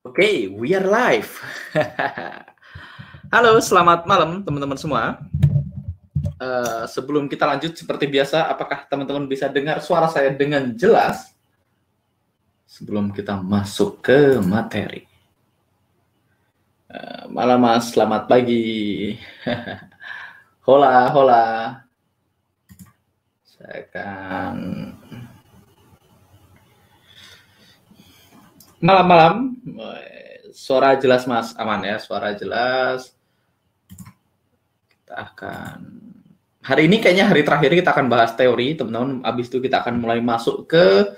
Oke, we are live. Halo, selamat malam teman-teman semua. Sebelum kita lanjut seperti biasa, apakah teman-teman bisa dengar suara saya dengan jelas? Sebelum kita masuk ke materi. Malam Mas, selamat pagi. Hola, hola. Saya akan malam-malam. Suara jelas Mas, aman ya, suara jelas. Kita akan hari ini kayaknya hari terakhir kita akan bahas teori, teman-teman. Abis itu kita akan mulai masuk ke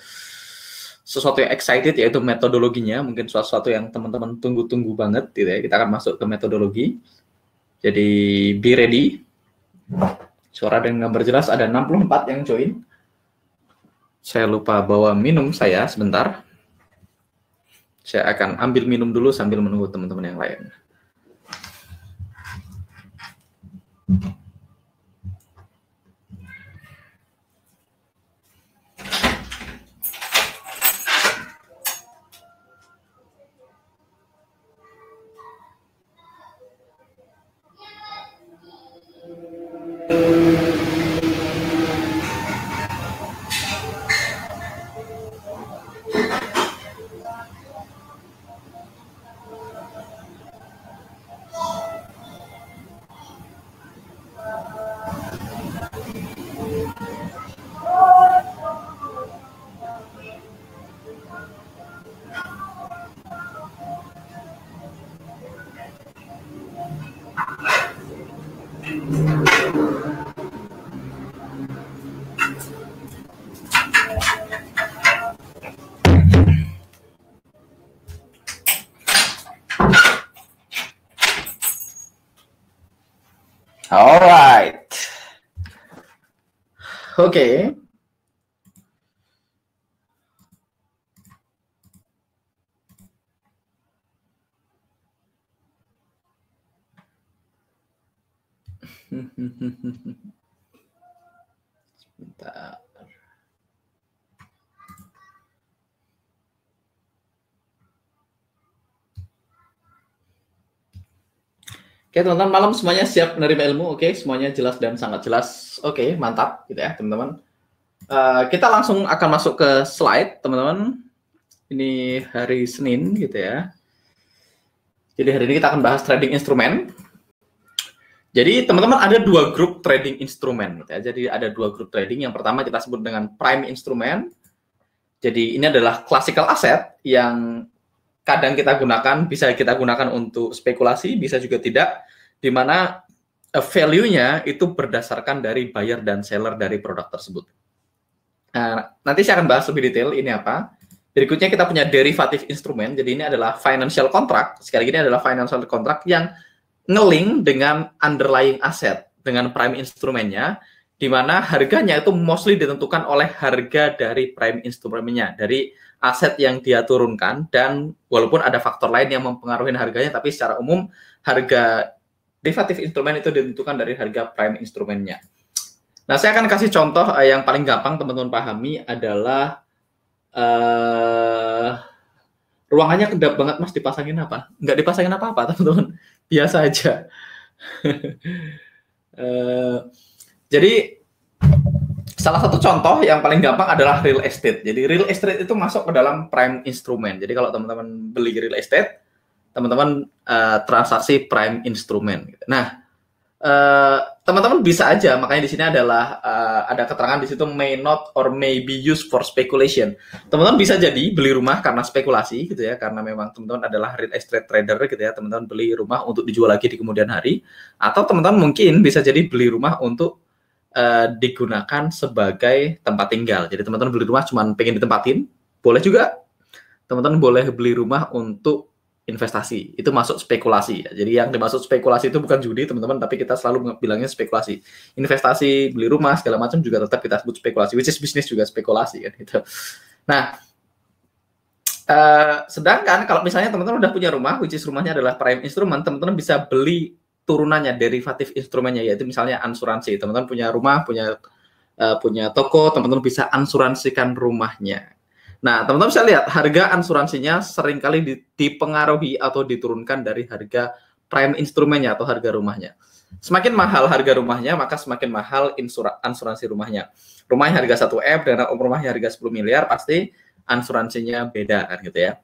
sesuatu yang excited, yaitu metodologinya. Mungkin sesuatu yang teman-teman tunggu-tunggu banget gitu ya. Kita akan masuk ke metodologi. Jadi be ready. Suara dan gambar jelas, ada 64 yang join. Saya lupa bawa minum saya sebentar. Saya akan ambil minum dulu sambil menunggu teman-teman yang lain. Alright. Oke. Sebentar. Oke, teman-teman, malam semuanya siap menerima ilmu? Oke, semuanya jelas dan sangat jelas. Oke, mantap gitu ya, teman-teman. Kita langsung akan masuk ke slide, teman-teman. Ini hari Senin gitu ya. Jadi hari ini kita akan bahas trading instrumen. Jadi teman-teman ada dua grup trading instrumen gitu ya. Jadi ada dua grup trading. Yang pertama kita sebut dengan prime instrumen. Jadi ini adalah classical asset yang kadang kita gunakan, bisa kita gunakan untuk spekulasi, bisa juga tidak, di mana value-nya itu berdasarkan dari buyer dan seller dari produk tersebut. Nah, nanti saya akan bahas lebih detail ini apa. Berikutnya kita punya derivative instrumen, jadi ini adalah financial contract, sekali lagi ini adalah financial contract yang nge-link dengan underlying asset, dengan prime instrumennya, di mana harganya itu mostly ditentukan oleh harga dari prime instrumennya, dari aset yang dia turunkan, dan walaupun ada faktor lain yang mempengaruhi harganya, tapi secara umum harga derivative instrumen itu ditentukan dari harga prime instrumennya. Nah, saya akan kasih contoh yang paling gampang teman-teman pahami adalah ruangannya kedap banget Mas, dipasangin apa? Nggak dipasangin apa-apa teman-teman, biasa aja. Jadi salah satu contoh yang paling gampang adalah real estate. Jadi real estate itu masuk ke dalam prime instrumen. Jadi kalau teman-teman beli real estate, teman-teman transaksi prime instrumen. Nah, teman-teman bisa aja, makanya di sini adalah ada keterangan di situ may not or may be used for speculation. Teman-teman bisa jadi beli rumah karena spekulasi gitu ya, karena memang teman-teman adalah real estate trader gitu ya, teman-teman beli rumah untuk dijual lagi di kemudian hari, atau teman-teman mungkin bisa jadi beli rumah untuk digunakan sebagai tempat tinggal. Jadi teman-teman beli rumah cuma pengen ditempatin, boleh juga. Teman-teman boleh beli rumah untuk investasi, itu masuk spekulasi ya. Jadi yang dimaksud spekulasi itu bukan judi teman-teman, tapi kita selalu bilangnya spekulasi. Investasi, beli rumah segala macam juga tetap kita sebut spekulasi, which is bisnis juga spekulasi kan gitu. Nah, sedangkan kalau misalnya teman-teman udah punya rumah, which is rumahnya adalah prime instrument, teman-teman bisa beli turunannya, derivatif instrumennya, yaitu misalnya asuransi. Teman-teman punya rumah, punya toko, teman-teman bisa asuransikan rumahnya. Nah, teman-teman bisa lihat harga asuransinya seringkali dipengaruhi atau diturunkan dari harga prime instrumennya atau harga rumahnya. Semakin mahal harga rumahnya, maka semakin mahal asuransi rumahnya. Rumahnya harga 1M, dan rumahnya harga 10 miliar, pasti asuransinya beda kan gitu ya.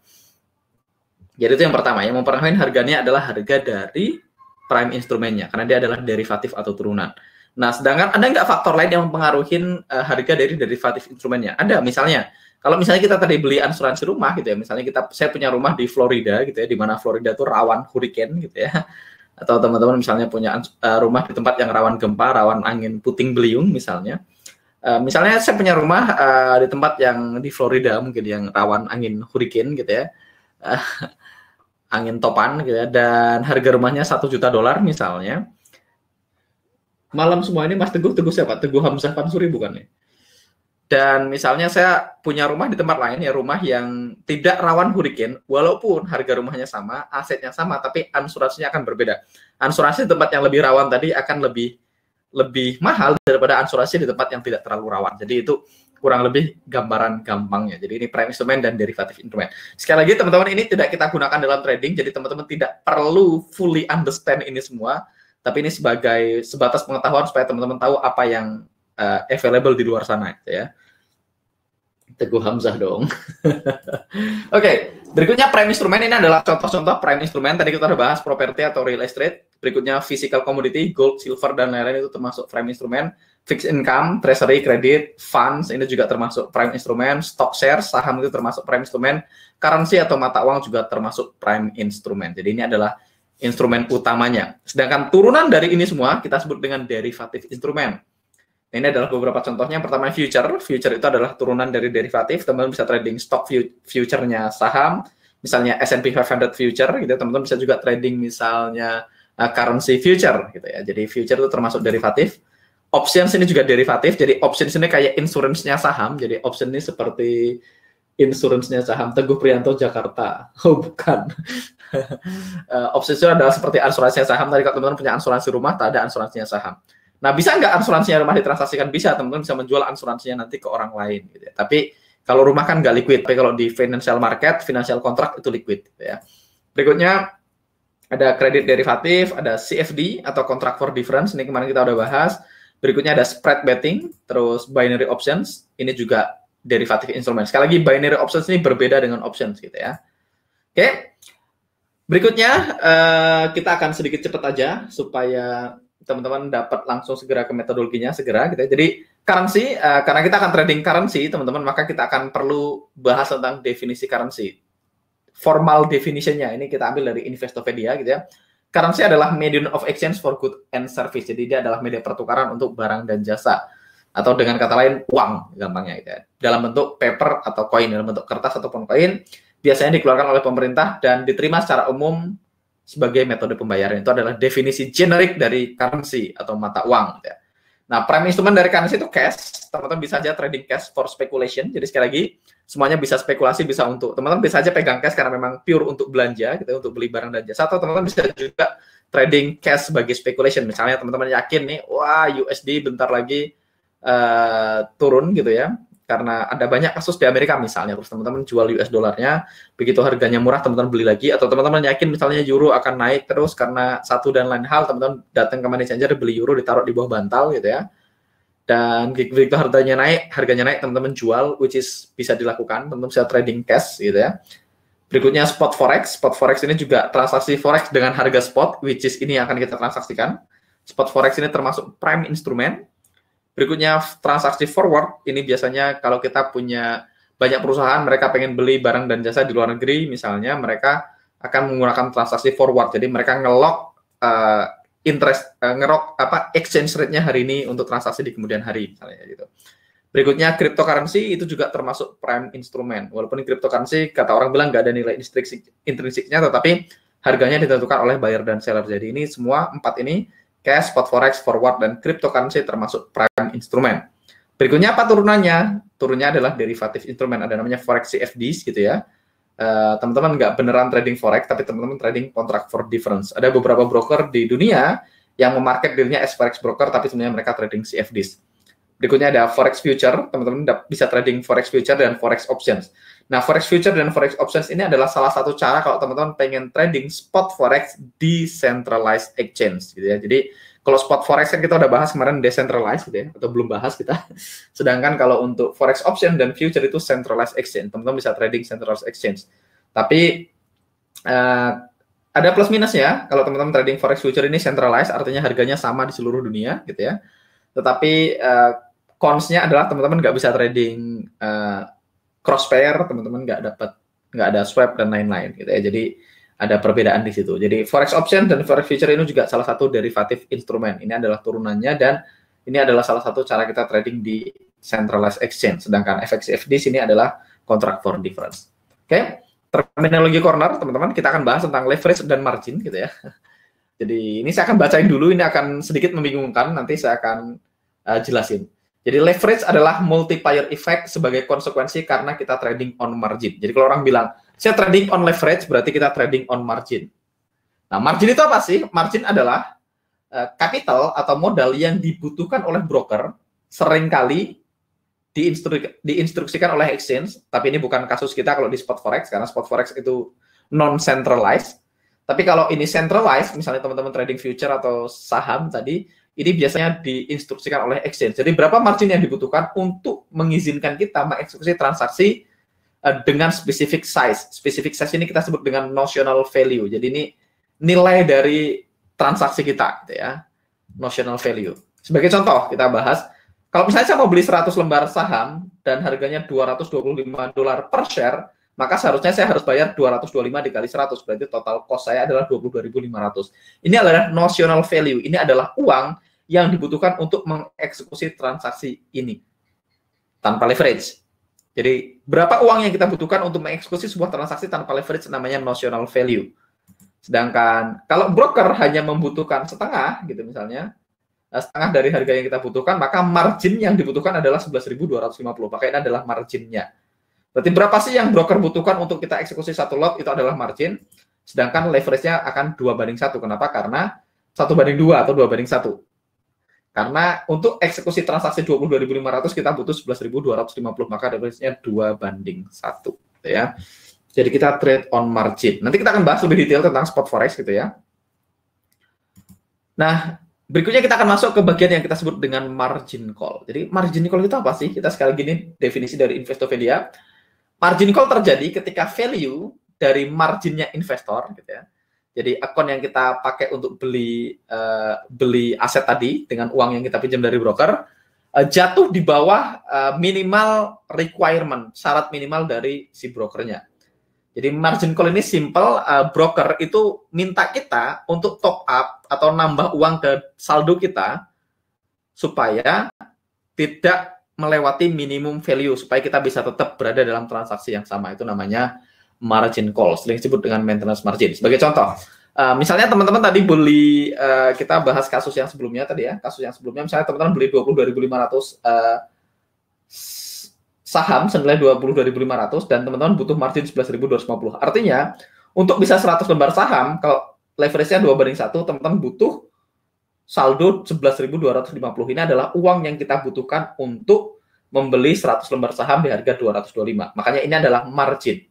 Jadi itu yang pertama, yang mempengaruhi harganya adalah harga dari prime instrumennya, karena dia adalah derivatif atau turunan. Nah, sedangkan ada nggak faktor lain yang mempengaruhi harga dari derivatif instrumennya? Ada, misalnya, kalau misalnya kita tadi beli asuransi rumah gitu ya, misalnya saya punya rumah di Florida gitu ya, di mana Florida itu rawan hurricane gitu ya, atau teman-teman misalnya punya rumah di tempat yang rawan gempa, rawan angin puting beliung misalnya. Misalnya saya punya rumah di tempat yang di Florida mungkin yang rawan angin hurricane gitu ya, angin topan gitu ya, dan harga rumahnya $1 juta misalnya. Malam semua ini Mas Teguh siapa? Teguh Hamzah Pansuri bukan nih? Dan misalnya saya punya rumah di tempat lain ya, rumah yang tidak rawan hurricane, walaupun harga rumahnya sama, asetnya sama, tapi asuransinya akan berbeda. Asuransi di tempat yang lebih rawan tadi akan lebih mahal daripada asuransi di tempat yang tidak terlalu rawan. Jadi itu kurang lebih gambaran gampangnya. Jadi ini prime instrument dan derivatif instrument. Sekali lagi teman-teman, ini tidak kita gunakan dalam trading, jadi teman-teman tidak perlu fully understand ini semua, tapi ini sebatas pengetahuan supaya teman-teman tahu apa yang available di luar sana ya. Teguh Hamzah dong. Oke, berikutnya prime instrument. Ini adalah contoh-contoh prime instrument. Tadi kita udah bahas properti atau real estate. Berikutnya physical commodity, gold, silver, dan lain-lain itu termasuk prime instrument. Fixed income, treasury, credit, funds, ini juga termasuk prime instrument. Stock shares, saham itu termasuk prime instrument. Currency atau mata uang juga termasuk prime instrument. Jadi ini adalah instrumen utamanya. Sedangkan turunan dari ini semua kita sebut dengan derivative instrument. Ini adalah beberapa contohnya. Pertama future. Future itu adalah turunan dari derivatif. Teman-teman bisa trading stock future-nya saham, misalnya S&P 500 future gitu. Teman-teman bisa juga trading misalnya currency future gitu ya. Jadi future itu termasuk derivatif. Options ini juga derivatif. Jadi options ini kayak insurance-nya saham. Jadi option ini seperti insurance-nya saham. Teguh Prianto Jakarta. Oh, bukan. Options itu adalah seperti asuransinya saham. Tadi kalau teman-teman punya asuransi rumah, tak ada asuransinya saham. Nah, bisa nggak asuransinya rumah ditransaksikan? Bisa, teman-teman bisa menjual asuransinya nanti ke orang lain. Gitu ya. Tapi kalau rumah kan nggak liquid. Tapi kalau di financial market, financial contract itu liquid. Gitu ya. Berikutnya ada kredit derivatif, ada CFD atau contract for difference. Ini kemarin kita udah bahas. Berikutnya ada spread betting, terus binary options. Ini juga derivatif instrumen. Sekali lagi, binary options ini berbeda dengan options gitu ya. Oke. Berikutnya kita akan sedikit cepat aja supaya teman-teman dapat langsung segera ke metodologinya segera gitu ya. Jadi currency, karena kita akan trading currency teman-teman, maka kita akan perlu bahas tentang definisi currency. Formal definition-nya ini kita ambil dari Investopedia gitu ya. Currency adalah medium of exchange for good and service. Jadi dia adalah media pertukaran untuk barang dan jasa, atau dengan kata lain uang gampangnya gitu ya. Dalam bentuk paper atau koin, dalam bentuk kertas ataupun koin, biasanya dikeluarkan oleh pemerintah dan diterima secara umum sebagai metode pembayaran. Itu adalah definisi generik dari currency atau mata uang. Ya. Nah, prime instrument dari currency itu cash. Teman-teman bisa aja trading cash for speculation. Jadi sekali lagi, semuanya bisa spekulasi, bisa untuk teman-teman bisa aja pegang cash karena memang pure untuk belanja, gitu, untuk beli barang dan jasa. Atau teman-teman bisa juga trading cash sebagai speculation. Misalnya teman-teman yakin nih, wah USD bentar lagi turun gitu ya. Karena ada banyak kasus di Amerika misalnya, terus teman-teman jual US dollarnya, begitu harganya murah teman-teman beli lagi, atau teman-teman yakin misalnya euro akan naik terus karena satu dan lain hal, teman-teman datang ke money changer, beli euro, ditaruh di bawah bantal gitu ya, dan begitu harganya naik teman-teman jual, which is bisa dilakukan, teman-teman bisa trading cash gitu ya. Berikutnya spot forex ini juga transaksi forex dengan harga spot, which is ini yang akan kita transaksikan. Spot forex ini termasuk prime instrument. Berikutnya transaksi forward, ini biasanya kalau kita punya banyak perusahaan, mereka pengen beli barang dan jasa di luar negeri, misalnya mereka akan menggunakan transaksi forward. Jadi mereka ngelok exchange rate-nya hari ini untuk transaksi di kemudian hari, misalnya gitu. Berikutnya cryptocurrency itu juga termasuk prime instrument. Walaupun cryptocurrency kata orang bilang nggak ada nilai intrinsiknya, tetapi harganya ditentukan oleh buyer dan seller. Jadi ini semua 4 ini, cash, spot forex, forward, dan cryptocurrency termasuk prime instrument. Berikutnya apa turunannya? Turunnya adalah derivatif instrument. Ada namanya forex CFDs gitu ya. Teman-teman nggak beneran trading forex, tapi teman-teman trading contract for difference. Ada beberapa broker di dunia yang memarket dirinya as forex broker, tapi sebenarnya mereka trading CFDs. Berikutnya ada forex future, teman-teman bisa trading forex future dan forex options. Nah, forex future dan forex options ini adalah salah satu cara kalau teman-teman pengen trading spot forex di decentralized exchange gitu ya. Jadi kalau spot forex kan kita udah bahas kemarin decentralized gitu ya, atau belum bahas kita. Sedangkan kalau untuk forex option dan future itu centralized exchange, teman-teman bisa trading centralized exchange. Tapi ada plus minusnya. Kalau teman-teman trading forex future ini centralized, artinya harganya sama di seluruh dunia gitu ya. Tetapi cons-nya adalah teman-teman nggak bisa trading cross pair, teman-teman nggak ada swap dan lain-lain gitu ya. Jadi ada perbedaan di situ. Jadi forex option dan forex future ini juga salah satu derivatif instrumen. Ini adalah turunannya dan ini adalah salah satu cara kita trading di centralized exchange. Sedangkan FXCFD sini adalah contract for difference. Oke, terminologi corner teman-teman, kita akan bahas tentang leverage dan margin gitu ya. Jadi ini saya akan bacain dulu, ini akan sedikit membingungkan, nanti saya akan jelasin. Jadi leverage adalah multiplier effect sebagai konsekuensi karena kita trading on margin. Jadi kalau orang bilang, saya trading on leverage, berarti kita trading on margin. Nah, margin itu apa sih? Margin adalah capital atau modal yang dibutuhkan oleh broker seringkali diinstruksikan oleh exchange, tapi ini bukan kasus kita kalau di spot forex, karena spot forex itu non-centralized. Tapi kalau ini centralized, misalnya teman-teman trading future atau saham tadi, ini biasanya diinstruksikan oleh exchange. Jadi berapa margin yang dibutuhkan untuk mengizinkan kita mengeksekusi transaksi dengan specific size. Specific size ini kita sebut dengan notional value. Jadi ini nilai dari transaksi kita, gitu ya. Notional value. Sebagai contoh, kita bahas, kalau misalnya saya mau beli 100 lembar saham dan harganya $225 per share, maka seharusnya saya harus bayar 225 dikali 100, berarti total cost saya adalah 22.500. Ini adalah notional value, ini adalah uang yang dibutuhkan untuk mengeksekusi transaksi ini tanpa leverage. Jadi berapa uang yang kita butuhkan untuk mengeksekusi sebuah transaksi tanpa leverage namanya notional value. Sedangkan kalau broker hanya membutuhkan setengah gitu misalnya, setengah dari harga yang kita butuhkan, maka margin yang dibutuhkan adalah 11.250, maka ini adalah marginnya. Berarti berapa sih yang broker butuhkan untuk kita eksekusi satu lot, itu adalah margin, sedangkan leverage-nya akan 2:1. Kenapa? Karena 1:2 atau 2:1. Karena untuk eksekusi transaksi 22.500 kita butuh 11.250, maka leverage-nya 2:1. Gitu ya. Jadi kita trade on margin. Nanti kita akan bahas lebih detail tentang spot forex gitu ya. Nah, berikutnya kita akan masuk ke bagian yang kita sebut dengan margin call. Jadi margin call itu apa sih? Kita sekali lagi definisi dari Investopedia. Margin call terjadi ketika value dari marginnya investor, gitu ya. Jadi akun yang kita pakai untuk beli aset tadi dengan uang yang kita pinjam dari broker jatuh di bawah minimal requirement, syarat minimal dari si brokernya. Jadi margin call ini simple, broker itu minta kita untuk top up atau nambah uang ke saldo kita supaya tidak melewati minimum value, supaya kita bisa tetap berada dalam transaksi yang sama. Itu namanya margin call, sering disebut dengan maintenance margin. Sebagai contoh, misalnya teman-teman tadi beli, kita bahas kasus yang sebelumnya tadi ya, kasus yang sebelumnya misalnya teman-teman beli 22.500 saham senilai 22.500 dan teman-teman butuh margin 11.250. Artinya, untuk bisa 100 lembar saham, kalau leverage-nya 2:1, teman-teman butuh saldo 11.250. Ini adalah uang yang kita butuhkan untuk membeli 100 lembar saham di harga 225. Makanya ini adalah margin.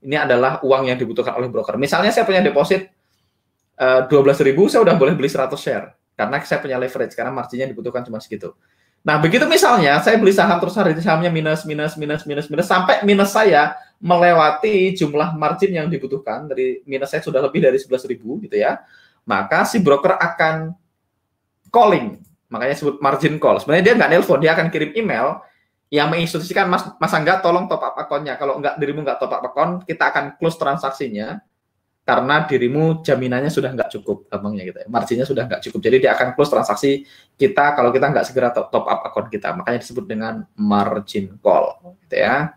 Ini adalah uang yang dibutuhkan oleh broker. Misalnya saya punya deposit 12.000, saya udah boleh beli 100 share. Karena saya punya leverage, karena marginnya dibutuhkan cuma segitu. Nah, begitu misalnya saya beli saham terus hari sahamnya minus, sampai minus saya melewati jumlah margin yang dibutuhkan, dari minus saya sudah lebih dari 11.000 gitu ya, maka si broker akan calling, makanya sebut margin call. Sebenarnya dia nggak nelpon, dia akan kirim email yang menginstruksikan, Mas Angga tolong top up akunnya. Kalau dirimu nggak top up akun, kita akan close transaksinya karena dirimu jaminannya sudah nggak cukup, gampangnya gitu ya. Marginnya sudah nggak cukup. Jadi dia akan close transaksi kita kalau kita nggak segera top up akun kita. Makanya disebut dengan margin call, gitu ya.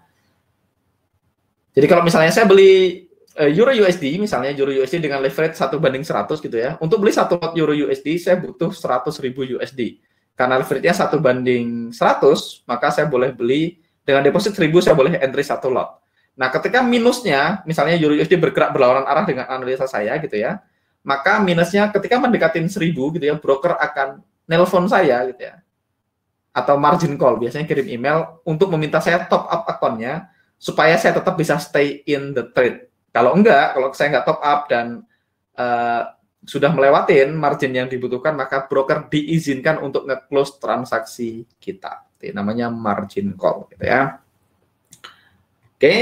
Jadi kalau misalnya saya beli Euro USD, misalnya Euro USD dengan leverage 1:100 gitu ya. Untuk beli satu lot Euro USD, saya butuh 100.000 USD. Karena leverage-nya 1:100, maka saya boleh beli dengan deposit 1.000, saya boleh entry satu lot. Nah, ketika minusnya, misalnya Euro USD bergerak berlawanan arah dengan analisa saya gitu ya, maka minusnya ketika mendekatin 1.000 gitu ya, broker akan nelpon saya gitu ya. atau margin call, biasanya kirim email untuk meminta saya top up akunnya supaya saya tetap bisa stay in the trade. Kalau enggak, kalau saya nggak top up dan sudah melewatin margin yang dibutuhkan, maka broker diizinkan untuk nge-close transaksi kita. Itu namanya margin call, gitu ya. Oke,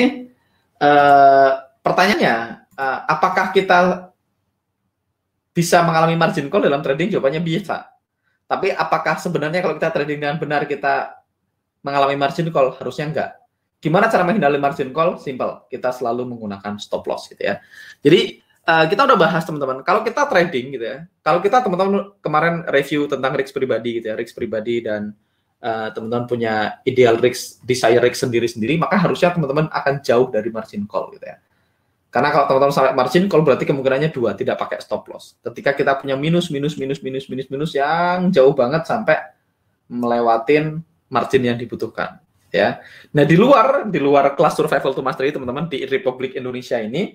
pertanyaannya, apakah kita bisa mengalami margin call dalam trading? Jawabannya bisa. Tapi apakah sebenarnya kalau kita trading dengan benar kita mengalami margin call? Harusnya enggak. Gimana cara menghindari margin call? Simple, kita selalu menggunakan stop loss, gitu ya. Jadi kita udah bahas teman-teman. Kalau kita trading, gitu ya. Kalau kita teman-teman kemarin review tentang risk pribadi, gitu ya, risk pribadi dan teman-teman punya ideal risk, desire risk sendiri-sendiri, maka harusnya teman-teman akan jauh dari margin call, gitu ya. Karena kalau teman-teman sampai margin call berarti kemungkinannya 2, tidak pakai stop loss. Ketika kita punya minus yang jauh banget sampai melewatin margin yang dibutuhkan, ya. Nah, di luar kelas survival to mastery teman-teman, di Republik Indonesia ini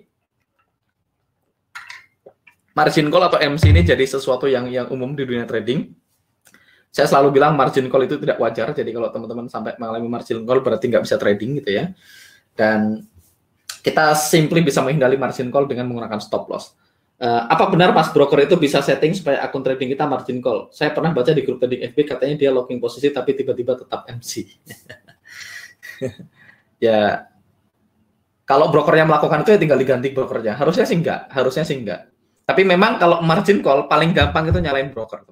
margin call atau MC ini jadi sesuatu yang umum di dunia trading. Saya selalu bilang margin call itu tidak wajar. Jadi kalau teman-teman sampai mengalami margin call berarti nggak bisa trading, gitu ya. Dan kita simply bisa menghindari margin call dengan menggunakan stop loss. Apa benar Mas broker itu bisa setting supaya akun trading kita margin call? Saya pernah baca di grup trading FB katanya dia locking posisi tapi tiba-tiba tetap MC. Ya, kalau brokernya melakukan itu ya tinggal diganti brokernya. Harusnya sih enggak. Tapi memang kalau margin call paling gampang itu nyalain broker.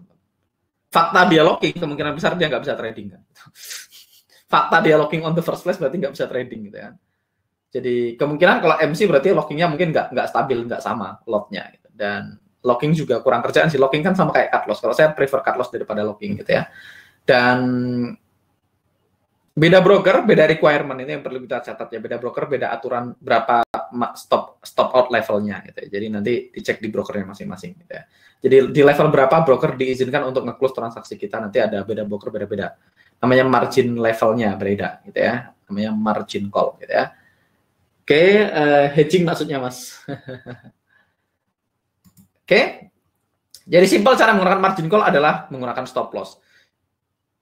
Fakta dia locking, kemungkinan besar dia nggak bisa trading kan. Fakta dia locking on the first place berarti nggak bisa trading, gitu ya. Jadi kemungkinan kalau MC berarti lockingnya mungkin nggak stabil, nggak sama lotnya. Gitu. Dan locking juga kurang kerjaan sih. Locking kan sama kayak cut loss. Kalau saya prefer cut loss daripada locking, gitu ya. Dan beda broker, beda requirement, ini yang perlu kita catat ya. Beda broker, beda aturan berapa stop out levelnya, gitu ya. Jadi nanti dicek di brokernya masing-masing, gitu ya. Jadi di level berapa broker diizinkan untuk nge-close transaksi kita, nanti ada beda broker beda-beda. Namanya margin levelnya beda, gitu ya. Namanya margin call, gitu ya. Oke, hedging maksudnya Mas. Oke. Jadi simpel cara menggunakan margin call adalah menggunakan stop loss.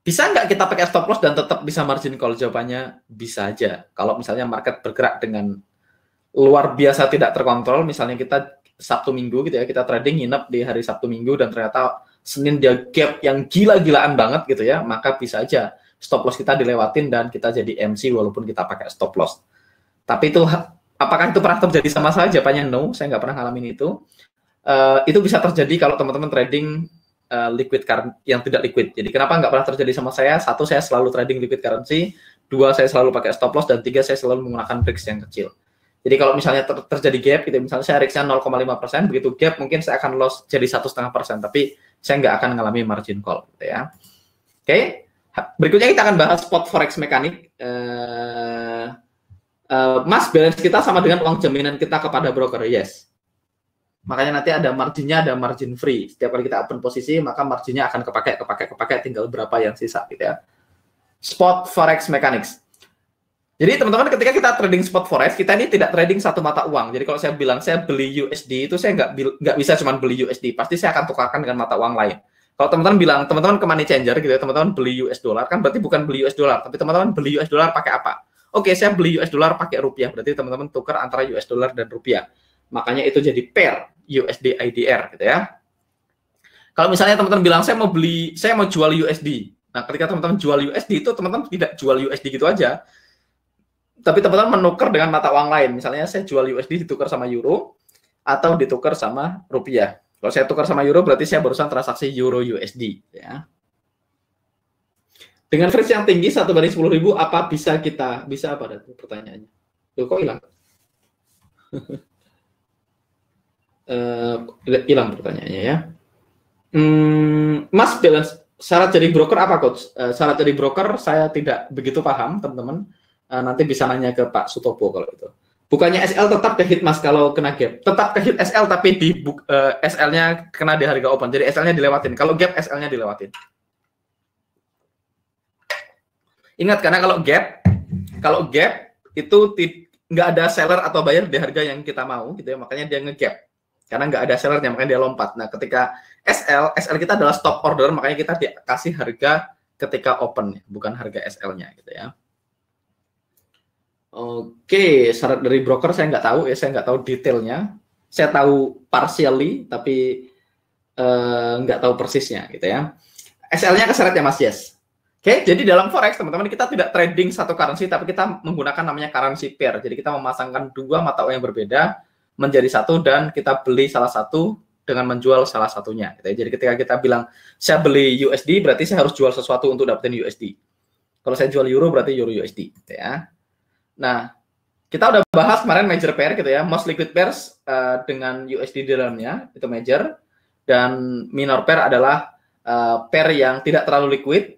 Bisa nggak kita pakai stop loss dan tetap bisa margin call? Jawabannya bisa aja. Kalau misalnya market bergerak dengan luar biasa tidak terkontrol, misalnya kita Sabtu Minggu gitu ya, kita trading nginep di hari Sabtu Minggu dan ternyata Senin dia gap yang gila-gilaan banget gitu ya, maka bisa aja stop loss kita dilewatin dan kita jadi MC walaupun kita pakai stop loss. Tapi itu apakah itu pernah terjadi sama saya? Jawabannya no, saya nggak pernah ngalamin itu. Itu bisa terjadi kalau teman-teman trading liquid currency yang tidak liquid. Jadi kenapa nggak pernah terjadi sama saya? Satu, saya selalu trading liquid currency. Dua, saya selalu pakai stop loss. Dan tiga, saya selalu menggunakan risk yang kecil. Jadi kalau misalnya terjadi gap, gitu, misalnya saya risknya 0,5%, begitu gap mungkin saya akan loss jadi 1,5%, tapi saya nggak akan mengalami margin call, gitu ya. Oke, berikutnya kita akan bahas spot forex mekanik. Mas, balance kita sama dengan uang jaminan kita kepada broker, yes. Makanya nanti ada marginnya, ada margin free. Setiap kali kita open posisi, maka marginnya akan kepake, tinggal berapa yang sisa, gitu ya. Spot forex mechanics. Jadi teman-teman, ketika kita trading spot forex, kita ini tidak trading satu mata uang. Jadi kalau saya bilang saya beli USD, itu saya nggak bisa cuma beli USD. Pasti saya akan tukarkan dengan mata uang lain. Kalau teman-teman bilang, teman-teman ke money changer gitu ya, teman-teman beli US dollar, kan berarti bukan beli US dollar, tapi teman-teman beli US dollar pakai apa? Oke, saya beli US dollar pakai rupiah. Berarti teman-teman tukar antara US dollar dan rupiah. Makanya itu jadi pair USD IDR gitu ya. Kalau misalnya teman-teman bilang saya mau jual USD. Nah, ketika teman-teman jual USD itu teman-teman tidak jual USD gitu aja. Tapi teman-teman menukar dengan mata uang lain. Misalnya saya jual USD ditukar sama euro atau ditukar sama rupiah. Kalau saya tukar sama euro berarti saya barusan transaksi euro USD ya. Dengan free yang tinggi 1/10.000 apa bisa apa ada pertanyaannya? Loh, kok hilang? Hilang pertanyaannya ya. Mas, balance syarat jadi broker apa coach? Syarat jadi broker saya tidak begitu paham teman-teman. Nanti bisa nanya ke Pak Sutopo kalau itu. Bukannya SL tetap ke hit Mas kalau kena gap? Tetap ke hit SL tapi di SL-nya kena di harga open. Jadi SL-nya dilewatin. Kalau gap SL-nya dilewatin. Ingat, karena kalau gap itu nggak ada seller atau buyer di harga yang kita mau gitu ya, makanya dia nge-gap. Karena nggak ada sellernya, makanya dia lompat. Nah, ketika SL kita adalah stop order, makanya kita dikasih harga ketika open, bukan harga SL-nya gitu ya. Oke, syarat dari broker saya nggak tahu ya, saya nggak tahu detailnya. Saya tahu partially, tapi nggak tahu persisnya gitu ya. SL-nya keseret ya Mas Yes. Oke, jadi dalam forex teman-teman kita tidak trading satu currency, tapi kita menggunakan namanya currency pair. Jadi kita memasangkan dua mata uang yang berbeda menjadi satu dan kita beli salah satu dengan menjual salah satunya. Gitu ya. Jadi ketika kita bilang saya beli USD, berarti saya harus jual sesuatu untuk dapetin USD. Kalau saya jual euro berarti euro USD. Gitu ya. Nah, kita udah bahas kemarin major pair gitu ya, most liquid pairs dengan USD di dalamnya itu major, dan minor pair adalah pair yang tidak terlalu liquid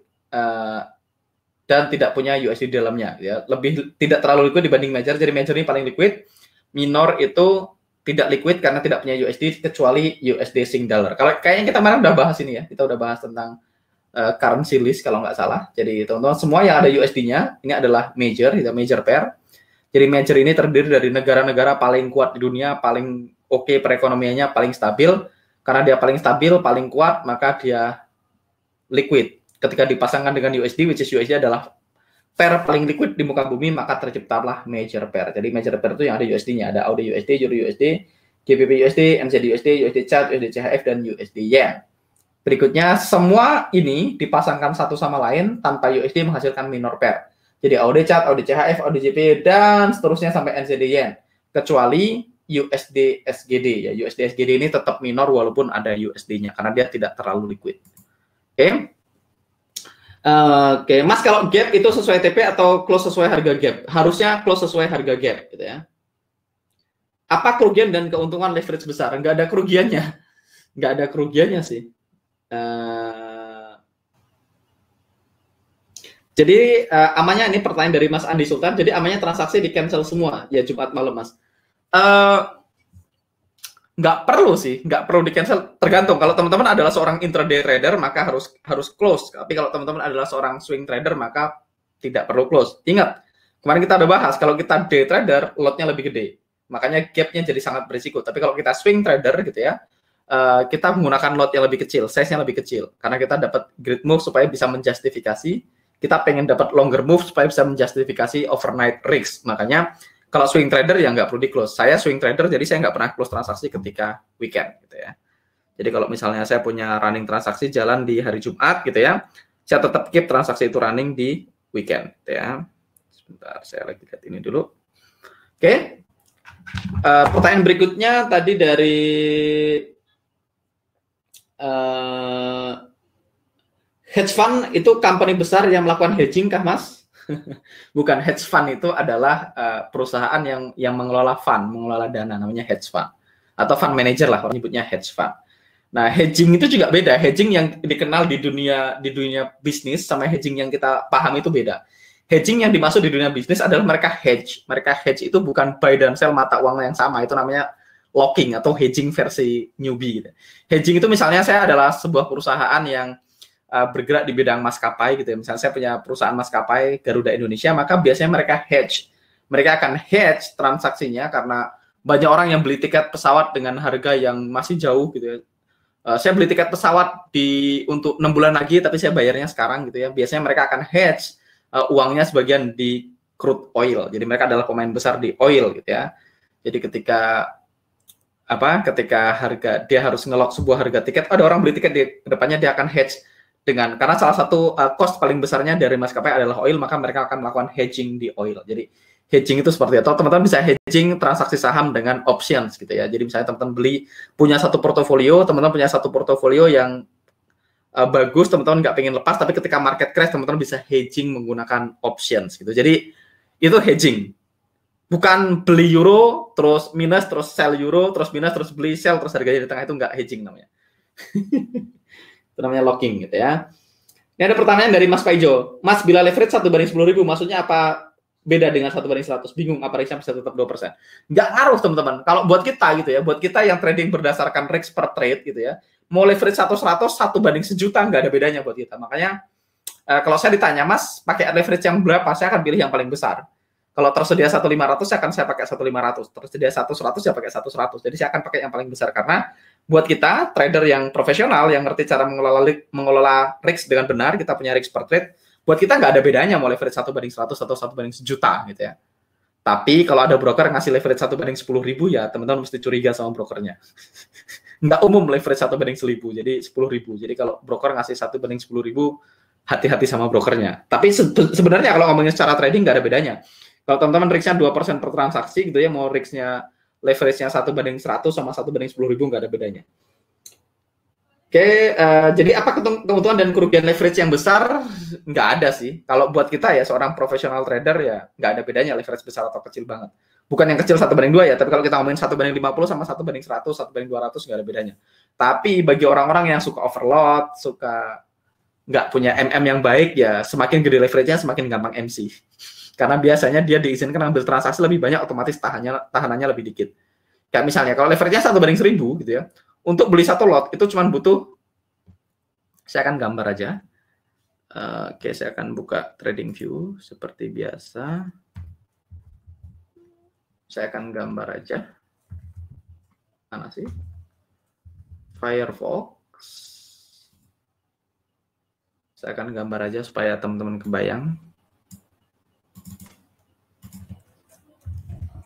dan tidak punya USD di dalamnya. Ya, lebih tidak terlalu liquid dibanding major, jadi major ini paling liquid, minor itu tidak liquid karena tidak punya USD kecuali USD Sing dollar. Kalau kayaknya kita kemarin udah bahas ini ya, kita udah bahas tentang currency list kalau nggak salah. Jadi teman-teman semua yang ada USD-nya ini adalah major, itu major pair. Jadi major ini terdiri dari negara-negara paling kuat di dunia, paling oke perekonomiannya, paling stabil. Karena dia paling stabil, paling kuat, maka dia liquid. Ketika dipasangkan dengan USD, which is USD adalah pair paling liquid di muka bumi, maka terciptalah major pair. Jadi major pair itu yang ada USD-nya, ada AUD USD, Euro USD, GBP USD, NZD USD, USD CAD, USD CHF, dan USD Yen. Berikutnya, semua ini dipasangkan satu sama lain tanpa USD menghasilkan minor pair. Jadi AUD CAD, AUD CHF, AUD JPY, dan seterusnya sampai NZD Yen. Kecuali USD SGD. Ya, USD SGD ini tetap minor walaupun ada USD-nya, karena dia tidak terlalu liquid. Oke. Oke, Mas, kalau gap itu sesuai TP atau close sesuai harga gap? Harusnya close sesuai harga gap, gitu ya. Apa kerugian dan keuntungan leverage besar? Nggak ada kerugiannya. Nggak ada kerugiannya sih. Jadi amannya ini pertanyaan dari Mas Andi Sultan. Jadi amannya transaksi di cancel semua ya Jumat malam, Mas. Nggak perlu sih, nggak perlu di cancel. Tergantung. Kalau teman-teman adalah seorang intraday trader maka harus close. Tapi kalau teman-teman adalah seorang swing trader maka tidak perlu close. Ingat, kemarin kita udah bahas kalau kita day trader lotnya lebih gede. Makanya gapnya jadi sangat berisiko. Tapi kalau kita swing trader gitu ya, kita menggunakan lot yang lebih kecil, size-nya lebih kecil, karena kita dapat great move supaya bisa menjustifikasi, kita pengen dapat longer move supaya bisa menjustifikasi overnight risk. Makanya kalau swing trader ya nggak perlu di close. Saya swing trader, jadi saya nggak pernah close transaksi ketika weekend gitu ya. Jadi kalau misalnya saya punya running transaksi jalan di hari Jumat gitu ya, saya tetap keep transaksi itu running di weekend gitu ya. Sebentar, saya lagi lihat ini dulu. Oke. Pertanyaan berikutnya tadi dari hedge fund itu company besar yang melakukan hedging kah, Mas? Bukan, hedge fund itu adalah perusahaan yang mengelola fund, mengelola dana, namanya hedge fund. Atau fund manager lah, orang nyebutnya hedge fund. Nah, hedging itu juga beda. Hedging yang dikenal di dunia bisnis sama hedging yang kita paham itu beda. Hedging yang dimaksud di dunia bisnis adalah mereka hedge. Mereka hedge itu bukan buy dan sell mata uang yang sama, itu namanya locking atau hedging versi newbie gitu. Hedging itu misalnya saya adalah sebuah perusahaan yang bergerak di bidang maskapai gitu ya. Misalnya saya punya perusahaan maskapai Garuda Indonesia, maka biasanya mereka hedge. Mereka akan hedge transaksinya karena banyak orang yang beli tiket pesawat dengan harga yang masih jauh gitu ya. Saya beli tiket pesawat untuk 6 bulan lagi tapi saya bayarnya sekarang gitu ya. Biasanya mereka akan hedge uangnya sebagian di crude oil. Jadi mereka adalah pemain besar di oil gitu ya. Jadi ketika harga dia harus ngelok sebuah harga tiket, ada orang beli tiket di depannya dia akan hedge karena salah satu cost paling besarnya dari maskapai adalah oil, maka mereka akan melakukan hedging di oil. Jadi hedging itu seperti itu. Teman-teman bisa hedging transaksi saham dengan options gitu ya. Jadi misalnya teman-teman punya satu portofolio yang bagus, teman-teman nggak pengen lepas, tapi ketika market crash teman-teman bisa hedging menggunakan options gitu. Jadi itu hedging. Bukan beli euro, terus minus, terus sell euro, terus minus, terus beli, sell, terus harganya di tengah, itu nggak hedging namanya. Itu namanya locking gitu ya. Ini ada pertanyaan dari Mas Paijo. Mas, bila leverage 1/10.000, maksudnya apa beda dengan 1/100? Bingung, apa risknya bisa tetap 2%? Nggak ngaruh, teman-teman. Kalau buat kita gitu ya, buat kita yang trading berdasarkan risk per trade gitu ya, mau leverage 1/100, 1/1.000.000, nggak ada bedanya buat kita. Makanya kalau saya ditanya, Mas, pakai leverage yang berapa? Saya akan pilih yang paling besar. Kalau tersedia 1.500 akan saya pakai 1.500, tersedia 1.100 ya pakai 1.100. Jadi saya akan pakai yang paling besar karena buat kita trader yang profesional yang ngerti cara mengelola risk dengan benar, kita punya risk per trade, buat kita nggak ada bedanya mau leverage 1/100 atau 1/1.000.000 gitu ya. Tapi kalau ada broker ngasih leverage 1/10.000 ya teman-teman mesti curiga sama brokernya. Nggak umum leverage 1/1000, jadi 10.000. Jadi kalau broker ngasih 1/10.000, hati-hati sama brokernya. Tapi sebenarnya kalau ngomongin secara trading nggak ada bedanya. Kalau teman-teman risknya 2% per transaksi gitu ya, mau risknya leverage-nya 1/100 sama 1/10.000 nggak ada bedanya. Oke, jadi apa keuntungan dan kerugian leverage yang besar? Nggak ada sih. Kalau buat kita ya, seorang profesional trader ya, nggak ada bedanya leverage besar atau kecil banget. Bukan yang kecil 1/2 ya, tapi kalau kita ngomongin 1/50 sama 1/100, 1/200 nggak ada bedanya. Tapi bagi orang-orang yang suka overload, suka nggak punya MM yang baik ya, semakin gede leverage-nya semakin gampang MC. Karena biasanya dia diizinkan ambil transaksi lebih banyak, otomatis tahanannya lebih dikit. Kayak misalnya kalau leverage-nya 1/1000 gitu ya, untuk beli satu lot itu cuma butuh, saya akan gambar aja. Oke, saya akan buka trading view seperti biasa. Saya akan gambar aja. Mana sih? Firefox. Saya akan gambar aja supaya teman-teman kebayang.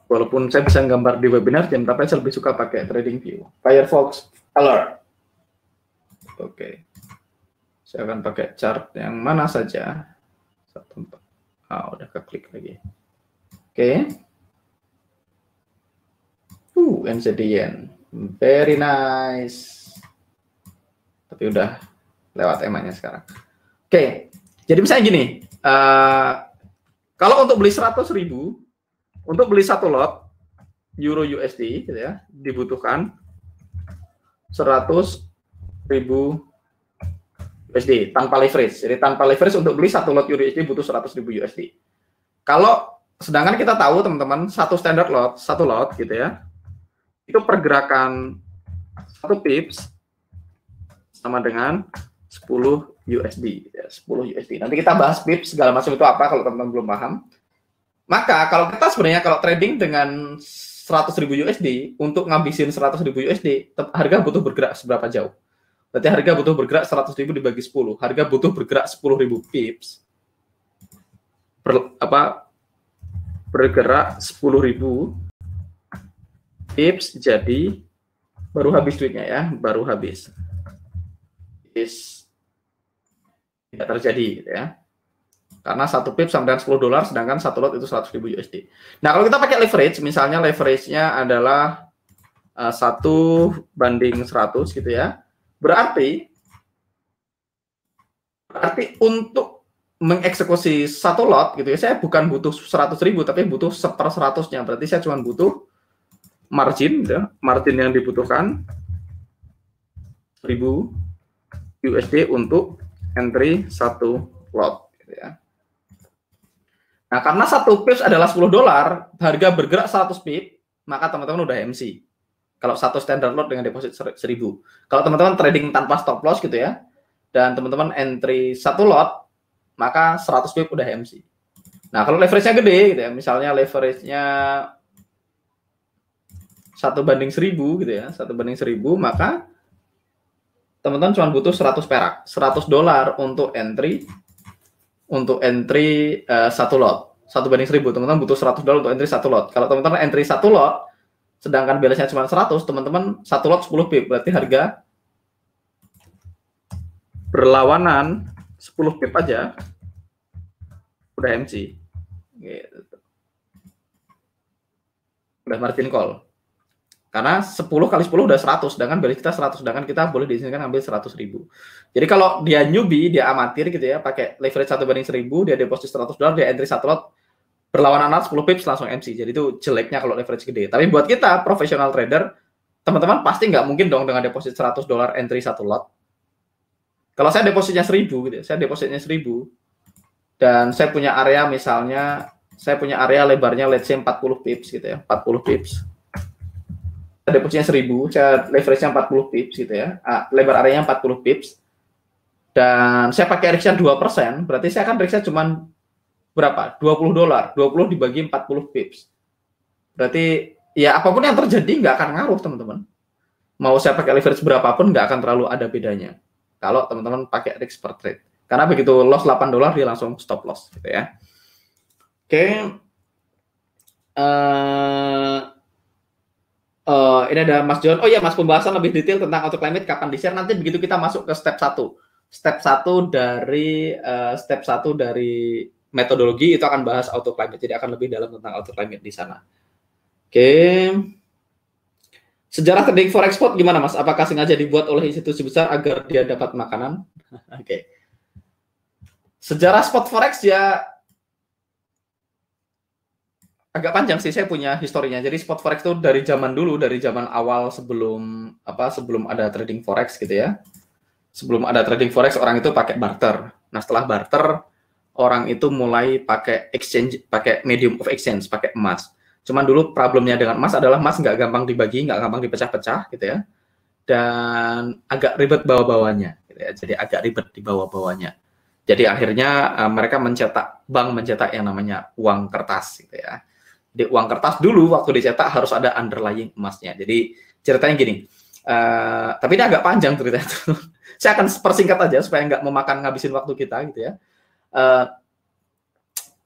Walaupun saya bisa gambar di webinar jam, tapi saya lebih suka pakai trading view. Firefox Alert. Oke. Saya akan pakai chart yang mana saja. Udah keklik lagi. Oke. NZDN. Very nice. Tapi udah lewat EMA-nya sekarang. Oke. Jadi misalnya gini. Kalau untuk beli 100.000, untuk beli satu lot Euro USD gitu ya, dibutuhkan 100.000 USD tanpa leverage. Jadi tanpa leverage untuk beli satu lot Euro USD butuh 100.000 USD. Kalau sedangkan kita tahu teman-teman, satu standard lot, satu lot gitu ya, itu pergerakan 1 pips sama dengan 10 USD ya, 10 USD. Nanti kita bahas pips segala macam itu apa kalau teman-teman belum paham. Maka kalau kita sebenarnya kalau trading dengan 100.000 USD untuk ngabisin 100.000 USD, harga butuh bergerak seberapa jauh? Berarti harga butuh bergerak 100.000 dibagi 10. Harga butuh bergerak 10.000 pips. Bergerak 10.000 pips, jadi baru habis duitnya ya, baru habis. Tidak terjadi gitu ya. Karena satu pip sama dengan $10, sedangkan satu lot itu 100.000 USD. Nah, kalau kita pakai leverage, misalnya leverage-nya adalah 1/100 gitu ya. Berarti untuk mengeksekusi satu lot gitu ya, saya bukan butuh 100.000 tapi butuh 1/100-nya. Berarti saya cuma butuh margin gitu ya. Margin yang dibutuhkan 1.000 USD untuk entry satu lot gitu ya. Nah, karena satu pips adalah $10, harga bergerak 100 pip, maka teman-teman udah MC. Kalau satu standard lot dengan deposit 1.000. Kalau teman-teman trading tanpa stop loss gitu ya, dan teman-teman entry satu lot, maka 100 pip udah MC. Nah, kalau leverage-nya gede gitu ya, misalnya leverage-nya 1/1000 gitu ya, 1/1000, maka teman-teman cuma butuh 100 perak, $100 untuk entry satu lot, 1/1000, teman-teman butuh $100 untuk entry satu lot. Kalau teman-teman entry satu lot, sedangkan balance-nya cuma 100, teman-teman satu lot 10 pip, berarti harga berlawanan 10 pip aja udah MC. Gitu. Udah margin call. Karena 10 kali 10 udah 100, sedangkan balance kita 100, sedangkan kita boleh diizinkan ambil 100.000. Jadi kalau dia newbie, dia amatir gitu ya, pakai leverage 1/1000, dia deposit $100, dia entry satu lot, berlawanan 10 pips langsung MC. Jadi itu jeleknya kalau leverage gede. Tapi buat kita, professional trader, teman-teman pasti nggak mungkin dong dengan deposit $100 entry satu lot. Kalau saya depositnya 1.000 gitu ya, saya depositnya 1.000, dan saya punya area misalnya, saya punya area lebarnya let's say 40 pips gitu ya, 40 pips. Depositnya 1.000, saya leverage-nya 40 pips gitu ya. Lebar areanya 40 pips. Dan saya pakai risk-nya 2%, berarti saya kan risk-nya cuma berapa? 20 dolar. 20 dibagi 40 pips. Berarti ya apapun yang terjadi nggak akan ngaruh, teman-teman. Mau saya pakai leverage berapapun nggak akan terlalu ada bedanya. Kalau teman-teman pakai risk per trade. Karena begitu loss 8 dolar dia langsung stop loss gitu ya. Oke. Ini ada Mas John. Oh iya Mas, pembahasan lebih detail tentang auto climate kapan di-share nanti begitu kita masuk ke step 1. Step 1 dari metodologi itu akan bahas auto climate. Jadi akan lebih dalam tentang auto climate di sana. Oke. Sejarah trading forex spot gimana Mas? Apakah sengaja dibuat oleh institusi besar agar dia dapat makanan? Oke. Sejarah spot forex ya agak panjang sih, saya punya historinya. Jadi spot forex itu dari zaman dulu, dari zaman awal sebelum ada trading forex gitu ya. Sebelum ada trading forex orang itu pakai barter. Nah, setelah barter orang itu mulai pakai exchange, pakai medium of exchange, pakai emas. Cuman dulu problemnya dengan emas adalah emas nggak gampang dibagi, nggak gampang dipecah-pecah gitu ya. Dan agak ribet bawa-bawanya gitu ya. Jadi agak ribet dibawa-bawanya. Jadi akhirnya mereka bank mencetak yang namanya uang kertas gitu ya. Di uang kertas dulu waktu dicetak harus ada underlying emasnya. Jadi ceritanya gini, tapi ini agak panjang ceritanya. Saya akan persingkat aja supaya nggak ngabisin waktu kita gitu ya.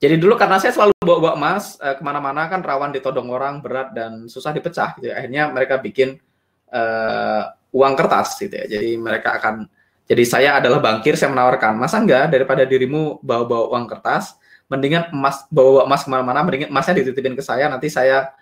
Jadi dulu karena saya selalu bawa emas kemana-mana kan rawan ditodong orang, berat dan susah dipecah gitu ya. Akhirnya mereka bikin uang kertas gitu ya. Jadi saya adalah bankir, saya menawarkan, masa enggak daripada dirimu bawa-bawa uang kertas, mendingan bawa emas kemana-mana, mendingan emasnya dititipin ke saya, nanti saya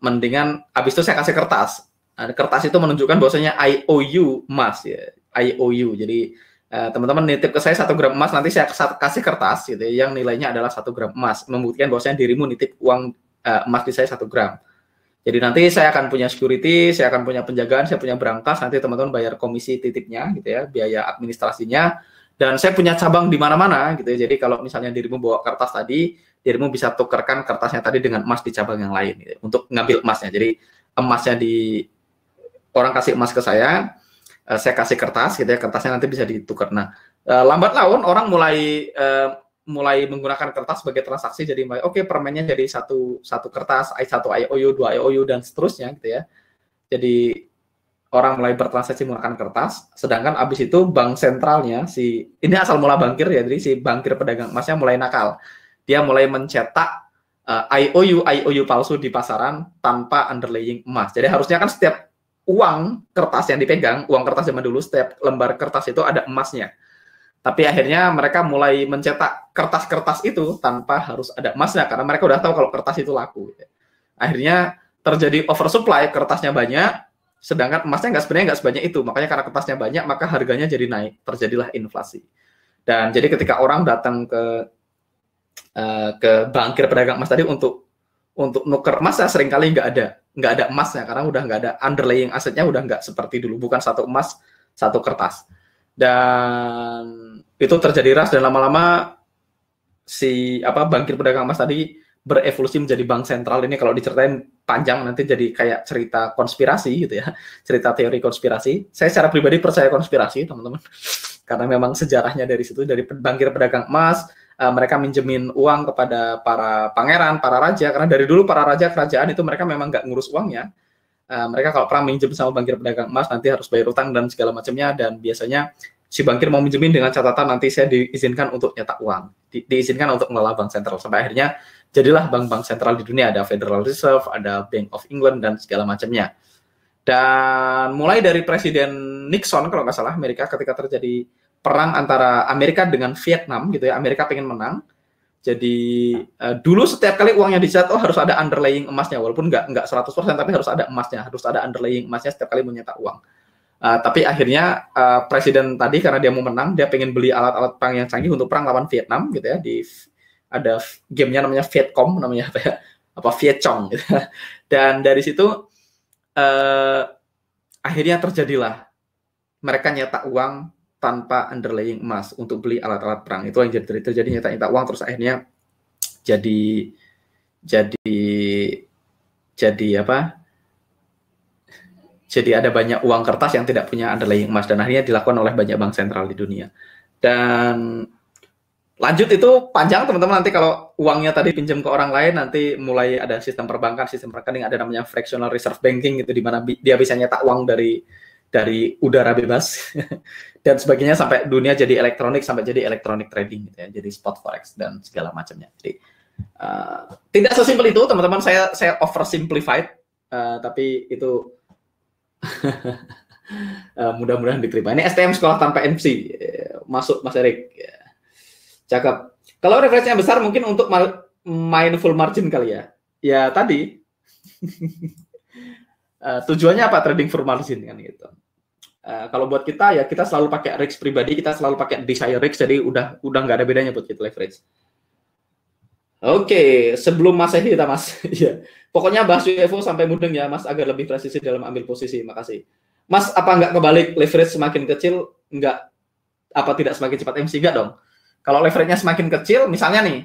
mendingan habis itu saya kasih kertas. Nah, kertas itu menunjukkan bahwasanya I owe you emas ya, I owe you. Jadi teman-teman nitip ke saya 1 gram emas, nanti saya kasih kertas gitu ya, yang nilainya adalah 1 gram emas, membuktikan bahwasanya dirimu nitip uang emas di saya 1 gram. Jadi nanti saya akan punya security, saya akan punya penjagaan, saya punya berangkas, nanti teman-teman bayar komisi titipnya gitu ya, biaya administrasinya, dan saya punya cabang di mana-mana gitu ya. Jadi kalau misalnya dirimu bawa kertas tadi, dirimu bisa tukarkan kertasnya tadi dengan emas di cabang yang lain gitu ya, untuk ngambil emasnya. Jadi emasnya orang kasih emas ke saya kasih kertas gitu ya, kertasnya nanti bisa ditukar. Nah, lambat laun orang mulai menggunakan kertas sebagai transaksi, jadi oke, permennya jadi satu kertas, satu IOU, 2 IOU dan seterusnya gitu ya. Jadi orang mulai bertransaksi menggunakan kertas, sedangkan abis itu bank sentralnya ini asal mula bankir ya, jadi si bankir pedagang emasnya mulai nakal. Dia mulai mencetak IOU palsu di pasaran tanpa underlying emas. Jadi harusnya kan setiap uang kertas yang dipegang, uang kertas zaman dulu, setiap lembar kertas itu ada emasnya. Tapi akhirnya mereka mulai mencetak kertas-kertas itu tanpa harus ada emasnya, karena mereka udah tahu kalau kertas itu laku. Akhirnya terjadi oversupply, kertasnya banyak, sedangkan emasnya sebenarnya nggak sebanyak itu. Makanya karena kertasnya banyak, maka harganya jadi naik, terjadilah inflasi. Dan jadi ketika orang datang ke bankir pedagang emas tadi untuk nuker emas, seringkali nggak ada emasnya, karena udah nggak ada underlying asetnya, udah nggak seperti dulu, bukan 1 emas 1 kertas. Dan itu terjadi ras, dan lama-lama bankir pedagang emas tadi berevolusi menjadi bank sentral. Ini kalau diceritain panjang, nanti jadi kayak cerita konspirasi gitu ya, cerita teori konspirasi. Saya secara pribadi percaya konspirasi, teman-teman, karena memang sejarahnya dari situ, dari bankir pedagang emas. Mereka minjemin uang kepada para pangeran, para raja, karena dari dulu para raja kerajaan itu mereka memang nggak ngurus uangnya. Mereka kalau pernah minjem sama bankir pedagang emas nanti harus bayar utang dan segala macamnya, dan biasanya si bankir mau minjemin dengan catatan nanti saya diizinkan untuk nyetak uang, diizinkan untuk mengelola bank sentral, sampai akhirnya jadilah bank-bank sentral di dunia, ada Federal Reserve, ada Bank of England dan segala macamnya. Dan mulai dari Presiden Nixon kalau nggak salah, Amerika ketika terjadi perang antara Amerika dengan Vietnam gitu ya, Amerika pengen menang. Jadi dulu setiap kali uangnya dicetak harus ada underlying emasnya, walaupun nggak 100%, tapi harus ada emasnya, harus ada underlying emasnya setiap kali menyetak uang. Tapi akhirnya presiden tadi karena dia mau menang, dia pengen beli alat-alat perang yang canggih untuk perang lawan Vietnam gitu ya. Ada gamenya namanya Vietcom, namanya apa ya? Vietcong gitu. Dan dari situ akhirnya terjadilah mereka nyetak uang tanpa underlying emas untuk beli alat-alat perang. Itu yang terjadi, nyetak uang, terus akhirnya jadi ada banyak uang kertas yang tidak punya underlying emas, dan akhirnya dilakukan oleh banyak bank sentral di dunia. Dan Lanjut itu panjang teman-teman, nanti kalau uangnya tadi pinjam ke orang lain, nanti mulai ada sistem perbankan, sistem rekening, ada namanya fractional reserve banking gitu, di mana dia bisa nyetak uang dari udara bebas dan sebagainya, sampai dunia jadi elektronik, sampai jadi electronic trading gitu ya, jadi spot forex dan segala macamnya. Jadi tidak sesimpel itu teman-teman, saya oversimplified, tapi itu mudah-mudahan diterima. Ini STM sekolah tanpa MC, masuk Mas Erik. Cakep. Kalau referensinya besar mungkin untuk main full margin kali ya. Ya tadi tujuannya apa trading full margin kan gitu. Kalau buat kita ya kita selalu pakai risk pribadi, kita selalu pakai desire risk, jadi udah nggak ada bedanya buat kita leverage. Oke, sebelum Masehi kita Mas. Ya. Pokoknya bahas UFO sampai mudeng ya Mas, agar lebih presisi dalam ambil posisi. Makasih. Mas, apa nggak kebalik, leverage semakin kecil nggak, apa tidak semakin cepat MC? Nggak dong. Kalau leverage-nya semakin kecil, misalnya nih,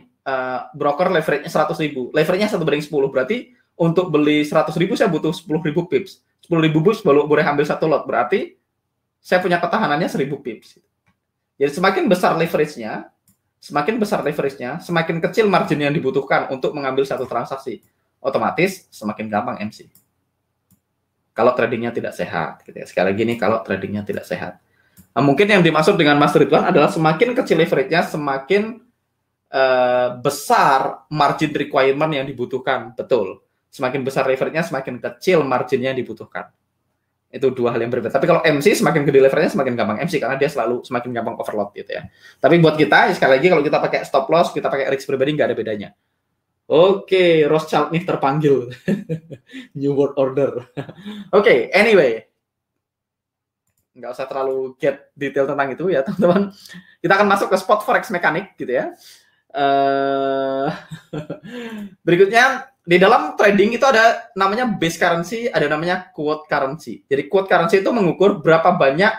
broker leverage-nya 100.000, leverage-nya 1/10, berarti untuk beli 100.000 saya butuh 10.000 pips. 10.000 pips boleh ambil satu lot, berarti saya punya ketahanannya 1.000 pips. Jadi semakin besar leverage-nya, semakin kecil margin yang dibutuhkan untuk mengambil satu transaksi. Otomatis semakin gampang MC. Kalau tradingnya tidak sehat. Gitu ya. Sekali lagi nih, kalau tradingnya tidak sehat. Nah, mungkin yang dimaksud dengan Mas Ridwan adalah semakin kecil leverage-nya, semakin besar margin requirement yang dibutuhkan. Betul. Semakin besar leverage-nya, semakin kecil margin-nya yang dibutuhkan. Itu dua hal yang berbeda. Tapi kalau MC, semakin gede leverage-nya, semakin gampang MC, karena dia selalu semakin gampang overload gitu ya. Tapi buat kita, sekali lagi, kalau kita pakai stop loss, kita pakai risk pribadi, nggak ada bedanya. Oke, Rothschild nih terpanggil. New World Order. Oke, anyway. Nggak usah terlalu get detail tentang itu ya teman-teman. Kita akan masuk ke spot forex mekanik gitu ya. Berikutnya, di dalam trading itu ada namanya base currency, ada namanya quote currency. Jadi quote currency itu mengukur berapa banyak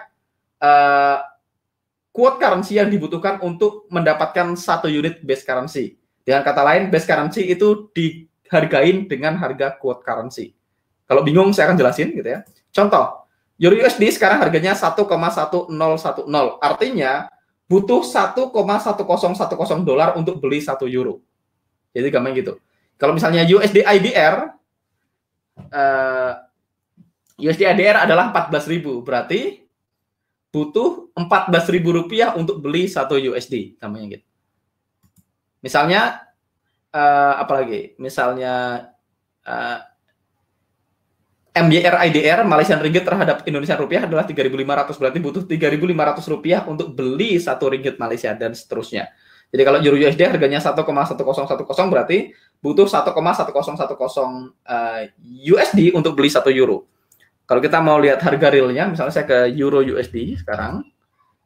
quote currency yang dibutuhkan untuk mendapatkan satu unit base currency. Dengan kata lain, base currency itu dihargain dengan harga quote currency. Kalau bingung saya akan jelasin gitu ya. Contoh, Euro USD sekarang harganya 1,1010. Artinya butuh 1,1010 dolar untuk beli 1 euro. Jadi gampang gitu. Kalau misalnya USD IDR adalah 14.000, berarti butuh 14.000 rupiah untuk beli 1 USD, gampangnya gitu. Misalnya apalagi? Misalnya MYR IDR Malaysian Ringgit terhadap Indonesian Rupiah adalah 3.500, berarti butuh 3.500 rupiah untuk beli 1 ringgit Malaysia dan seterusnya. Jadi kalau Euro USD harganya 1,1010 berarti butuh 1,1010 USD untuk beli 1 euro. Kalau kita mau lihat harga realnya, misalnya saya ke Euro USD sekarang.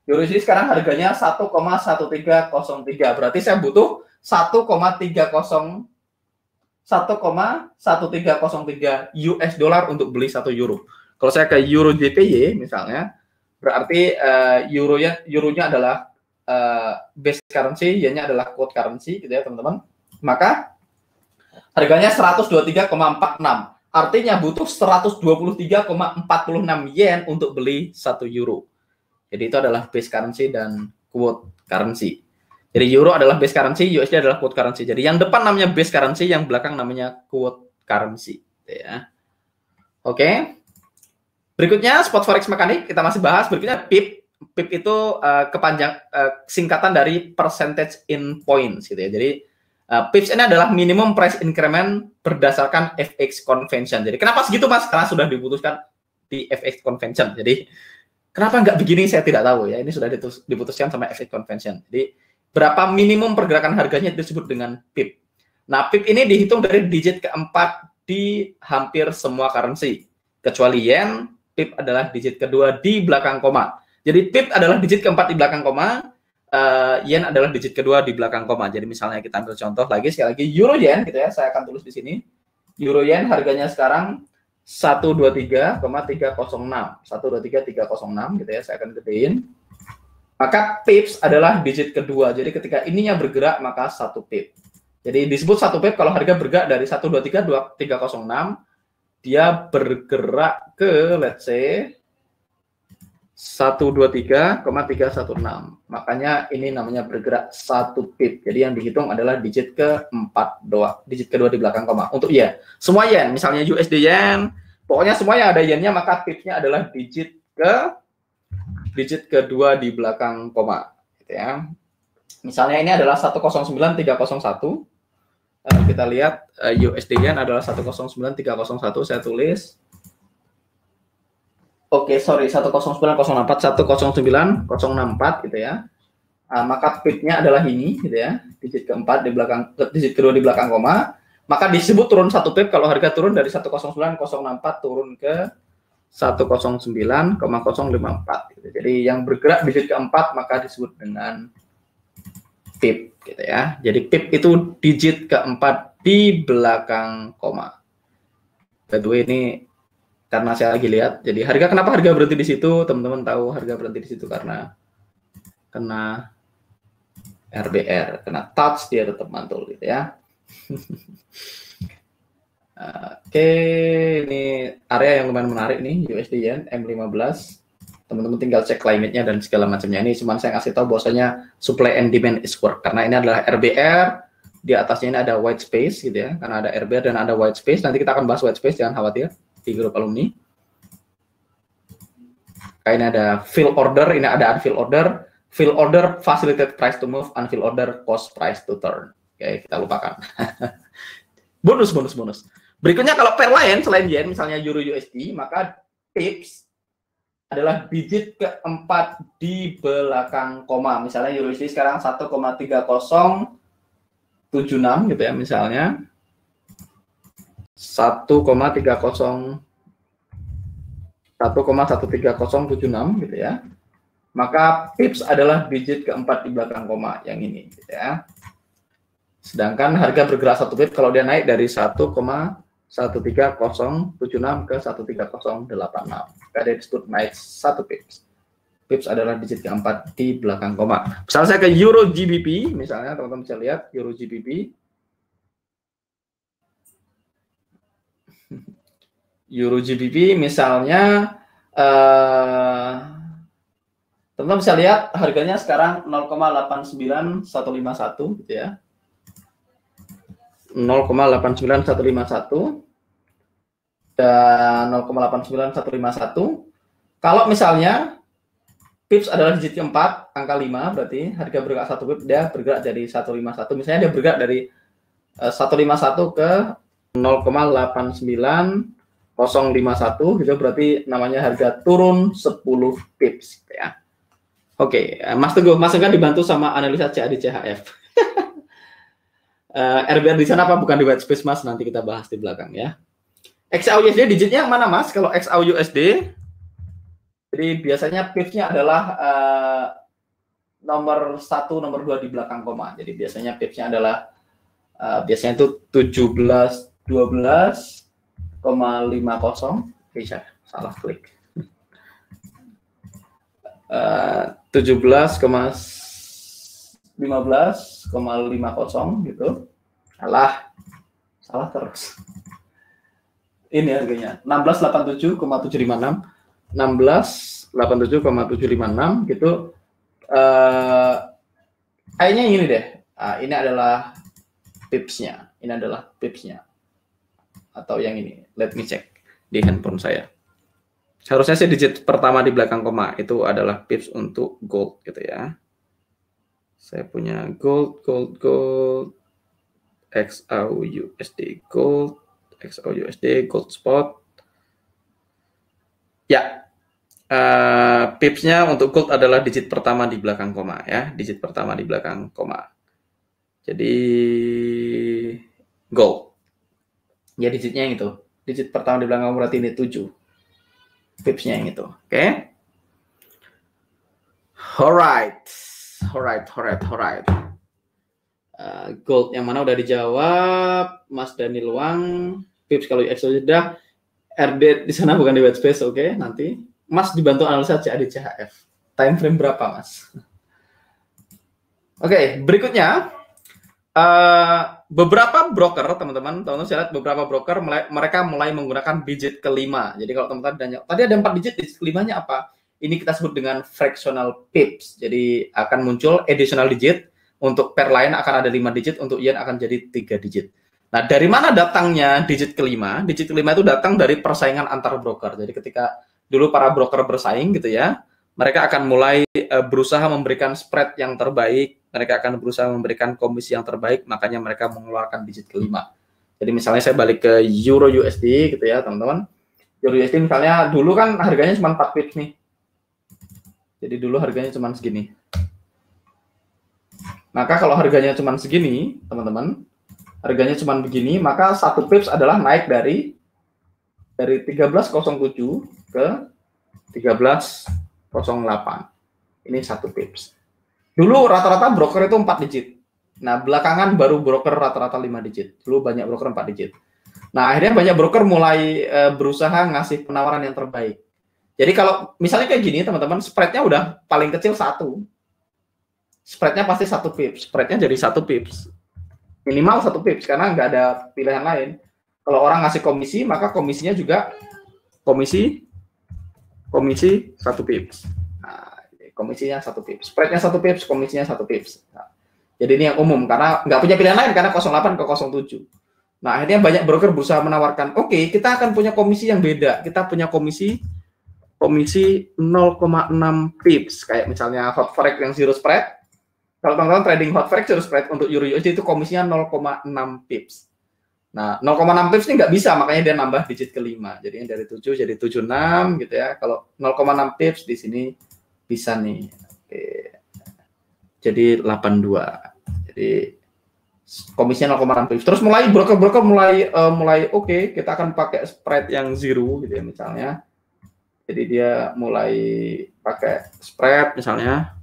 Euro USD sekarang harganya 1,1303, berarti saya butuh 1,1303 US dollar untuk beli 1 euro. Kalau saya ke Euro JPY misalnya, berarti euronya adalah base currency, yen-nya adalah quote currency gitu ya teman-teman. Maka harganya 123,46. Artinya butuh 123,46 yen untuk beli 1 euro. Jadi itu adalah base currency dan quote currency. Jadi euro adalah base currency, USD adalah quote currency. Jadi yang depan namanya base currency, yang belakang namanya quote currency. Ya. Oke. Berikutnya spot forex mekanik, kita masih bahas. Berikutnya PIP. PIP itu singkatan dari percentage in points gitu ya. Jadi PIPS ini adalah minimum price increment berdasarkan FX convention. Jadi kenapa segitu Mas? Karena sudah diputuskan di FX convention. Jadi kenapa nggak begini saya tidak tahu ya. Ini sudah diputuskan sama FX convention. Jadi berapa minimum pergerakan harganya disebut dengan PIP. Nah, PIP ini dihitung dari digit keempat di hampir semua currency. Kecuali yen, PIP adalah digit kedua di belakang koma. Jadi PIP adalah digit keempat di belakang koma, yen adalah digit kedua di belakang koma. Jadi misalnya kita ambil contoh lagi, sekali lagi euro yen gitu ya, saya akan tulis di sini. Euro yen harganya sekarang 123,306. 123,306 gitu ya, saya akan gedein. Maka pips adalah digit kedua. Jadi ketika ininya bergerak maka 1 pip. Jadi disebut 1 pip kalau harga bergerak dari 123,306, dia bergerak ke let's say 123,316. Makanya ini namanya bergerak 1 pip. Jadi yang dihitung adalah digit keempat doang, digit kedua di belakang koma. Untuk yen, semua yen, misalnya USD yen, pokoknya semua yang ada yennya maka pipnya adalah digit kedua di belakang koma, gitu ya. Misalnya ini adalah 109,301. Kita lihat USD yen adalah 109,301. Saya tulis. Oke, sorry, 109,064, 109,064 gitu ya. Maka pipnya adalah ini gitu ya, digit keempat di belakang, digit kedua di belakang koma. Maka disebut turun 1 pip kalau harga turun dari 109,064 turun ke 109,054 gitu. Jadi yang bergerak digit keempat maka disebut dengan pip gitu ya. Jadi pip itu digit keempat di belakang koma. By the way, ini karena saya lagi lihat, jadi kenapa harga berhenti di situ? Teman-teman tahu harga berhenti di situ karena kena RBR, kena touch dia tetap mantul gitu ya. Oke, ini area yang lumayan menarik nih, USD yen M15. Teman-teman tinggal cek limitnya dan segala macamnya. Ini cuma saya kasih tahu bahwasanya supply and demand is work karena ini adalah RBR, di atasnya ini ada white space gitu ya. Karena ada RBR dan ada white space. Nanti kita akan bahas white space, jangan khawatir di grup alumni. Ini ada fill order, ini ada unfill order. Fill order facilitate price to move, unfill order cause price to turn. Oke, kita lupakan. bonus. Berikutnya kalau pair lain selain yen, misalnya euro USD, maka pips adalah digit keempat di belakang koma. Misalnya euro USD sekarang 1,3076 gitu ya, misalnya 1,13076 gitu ya. Maka pips adalah digit keempat di belakang koma yang ini gitu ya. Sedangkan harga bergerak 1 pip kalau dia naik dari 1,13076 ke 13086. Maka dia disebut naik 1 pips. Pips adalah digit keempat di belakang koma. Misalnya saya ke euro GBP, misalnya teman-teman bisa lihat euro GBP. Euro GBP misalnya teman-teman bisa lihat harganya sekarang 0,89151 gitu ya. 0,89151 dan 0,89151. Kalau misalnya pips adalah digit keempat, angka 5 berarti harga bergerak 1 pip, dia bergerak dari 151. Misalnya dia bergerak dari 151 ke 0,89051 gitu, berarti namanya harga turun 10 pips ya. Oke, Mas Teguh kan dibantu sama analisa CAD CHF. RBR di sana apa bukan di white space Mas? Nanti kita bahas di belakang ya. XAUUSD digitnya yang mana Mas? Kalau XAUUSD, jadi biasanya pipsnya adalah nomor 1, nomor 2 di belakang koma. Jadi biasanya pipsnya adalah biasanya itu 1712,50. Bisa salah klik. 17,15,50 gitu. Salah terus. Ini harganya 1687,756. 1687,756 gitu. Kayaknya ini deh. Ini adalah pipsnya. Ini adalah pipsnya. Atau yang ini. Let me check di handphone saya. Harusnya sih digit pertama di belakang koma itu adalah pips untuk gold gitu ya. Saya punya gold XAUUSD gold spot. Ya. Pipsnya untuk gold adalah digit pertama di belakang koma ya, digit pertama di belakang koma. Jadi gold. Ya digitnya yang itu. Digit pertama di belakang koma berarti ini 7. Pipsnya yang itu. Oke. Alright. Gold yang mana udah dijawab, Mas Daniel Wang. Pips kalau XO sudah, RD di sana bukan di white space, oke. Nanti Mas dibantu analisa CAD CHF. Time frame berapa, Mas? Oke, berikutnya beberapa broker, teman-teman saya lihat beberapa broker mereka mulai menggunakan digit kelima. Jadi kalau teman-teman tanya, tadi ada 4 digit kelimanya apa? Ini kita sebut dengan fractional pips. Jadi akan muncul additional digit. Untuk pair lain akan ada 5 digit, untuk yen akan jadi 3 digit. Nah, dari mana datangnya digit kelima? Digit kelima itu datang dari persaingan antar broker. Jadi ketika dulu para broker bersaing gitu ya, mereka akan mulai berusaha memberikan spread yang terbaik, mereka akan berusaha memberikan komisi yang terbaik, makanya mereka mengeluarkan digit kelima. Jadi misalnya saya balik ke Euro USD gitu ya, teman-teman. Euro USD misalnya dulu kan harganya cuma 4 pips nih. Jadi dulu harganya cuma segini. Maka kalau harganya cuma segini, teman-teman, harganya cuma begini, maka 1 pips adalah naik dari 1307 ke 1308. Ini 1 pips. Dulu rata-rata broker itu 4 digit. Nah, belakangan baru broker rata-rata 5 digit. Dulu banyak broker 4 digit. Nah, akhirnya banyak broker mulai berusaha ngasih penawaran yang terbaik. Jadi kalau misalnya kayak gini, teman-teman, spreadnya udah paling kecil 1. Spreadnya pasti 1 pips. Spreadnya jadi 1 pips. Minimal 1 pips karena nggak ada pilihan lain. Kalau orang ngasih komisi, maka komisinya juga komisi 1 pips. Nah, komisinya 1 pips. Spreadnya 1 pips, komisinya 1 pips. Nah, jadi ini yang umum karena nggak punya pilihan lain karena 08 ke 07. Nah, akhirnya banyak broker berusaha menawarkan, oke, kita akan punya komisi yang beda. Kita punya komisi 0,6 pips. Kayak misalnya hot forex yang zero spread. Kalau teman-teman trading hot forex zero spread untuk Euro USD itu komisinya 0,6 pips. Nah, 0,6 pips ini nggak bisa, makanya dia nambah digit kelima. Jadi dari 7 jadi 76 gitu ya. Kalau 0,6 pips di sini bisa nih. Oke. Jadi 82. Jadi komisinya 0,6 pips. Terus mulai broker-broker mulai oke, kita akan pakai spread yang zero gitu ya misalnya. Jadi dia mulai pakai spread misalnya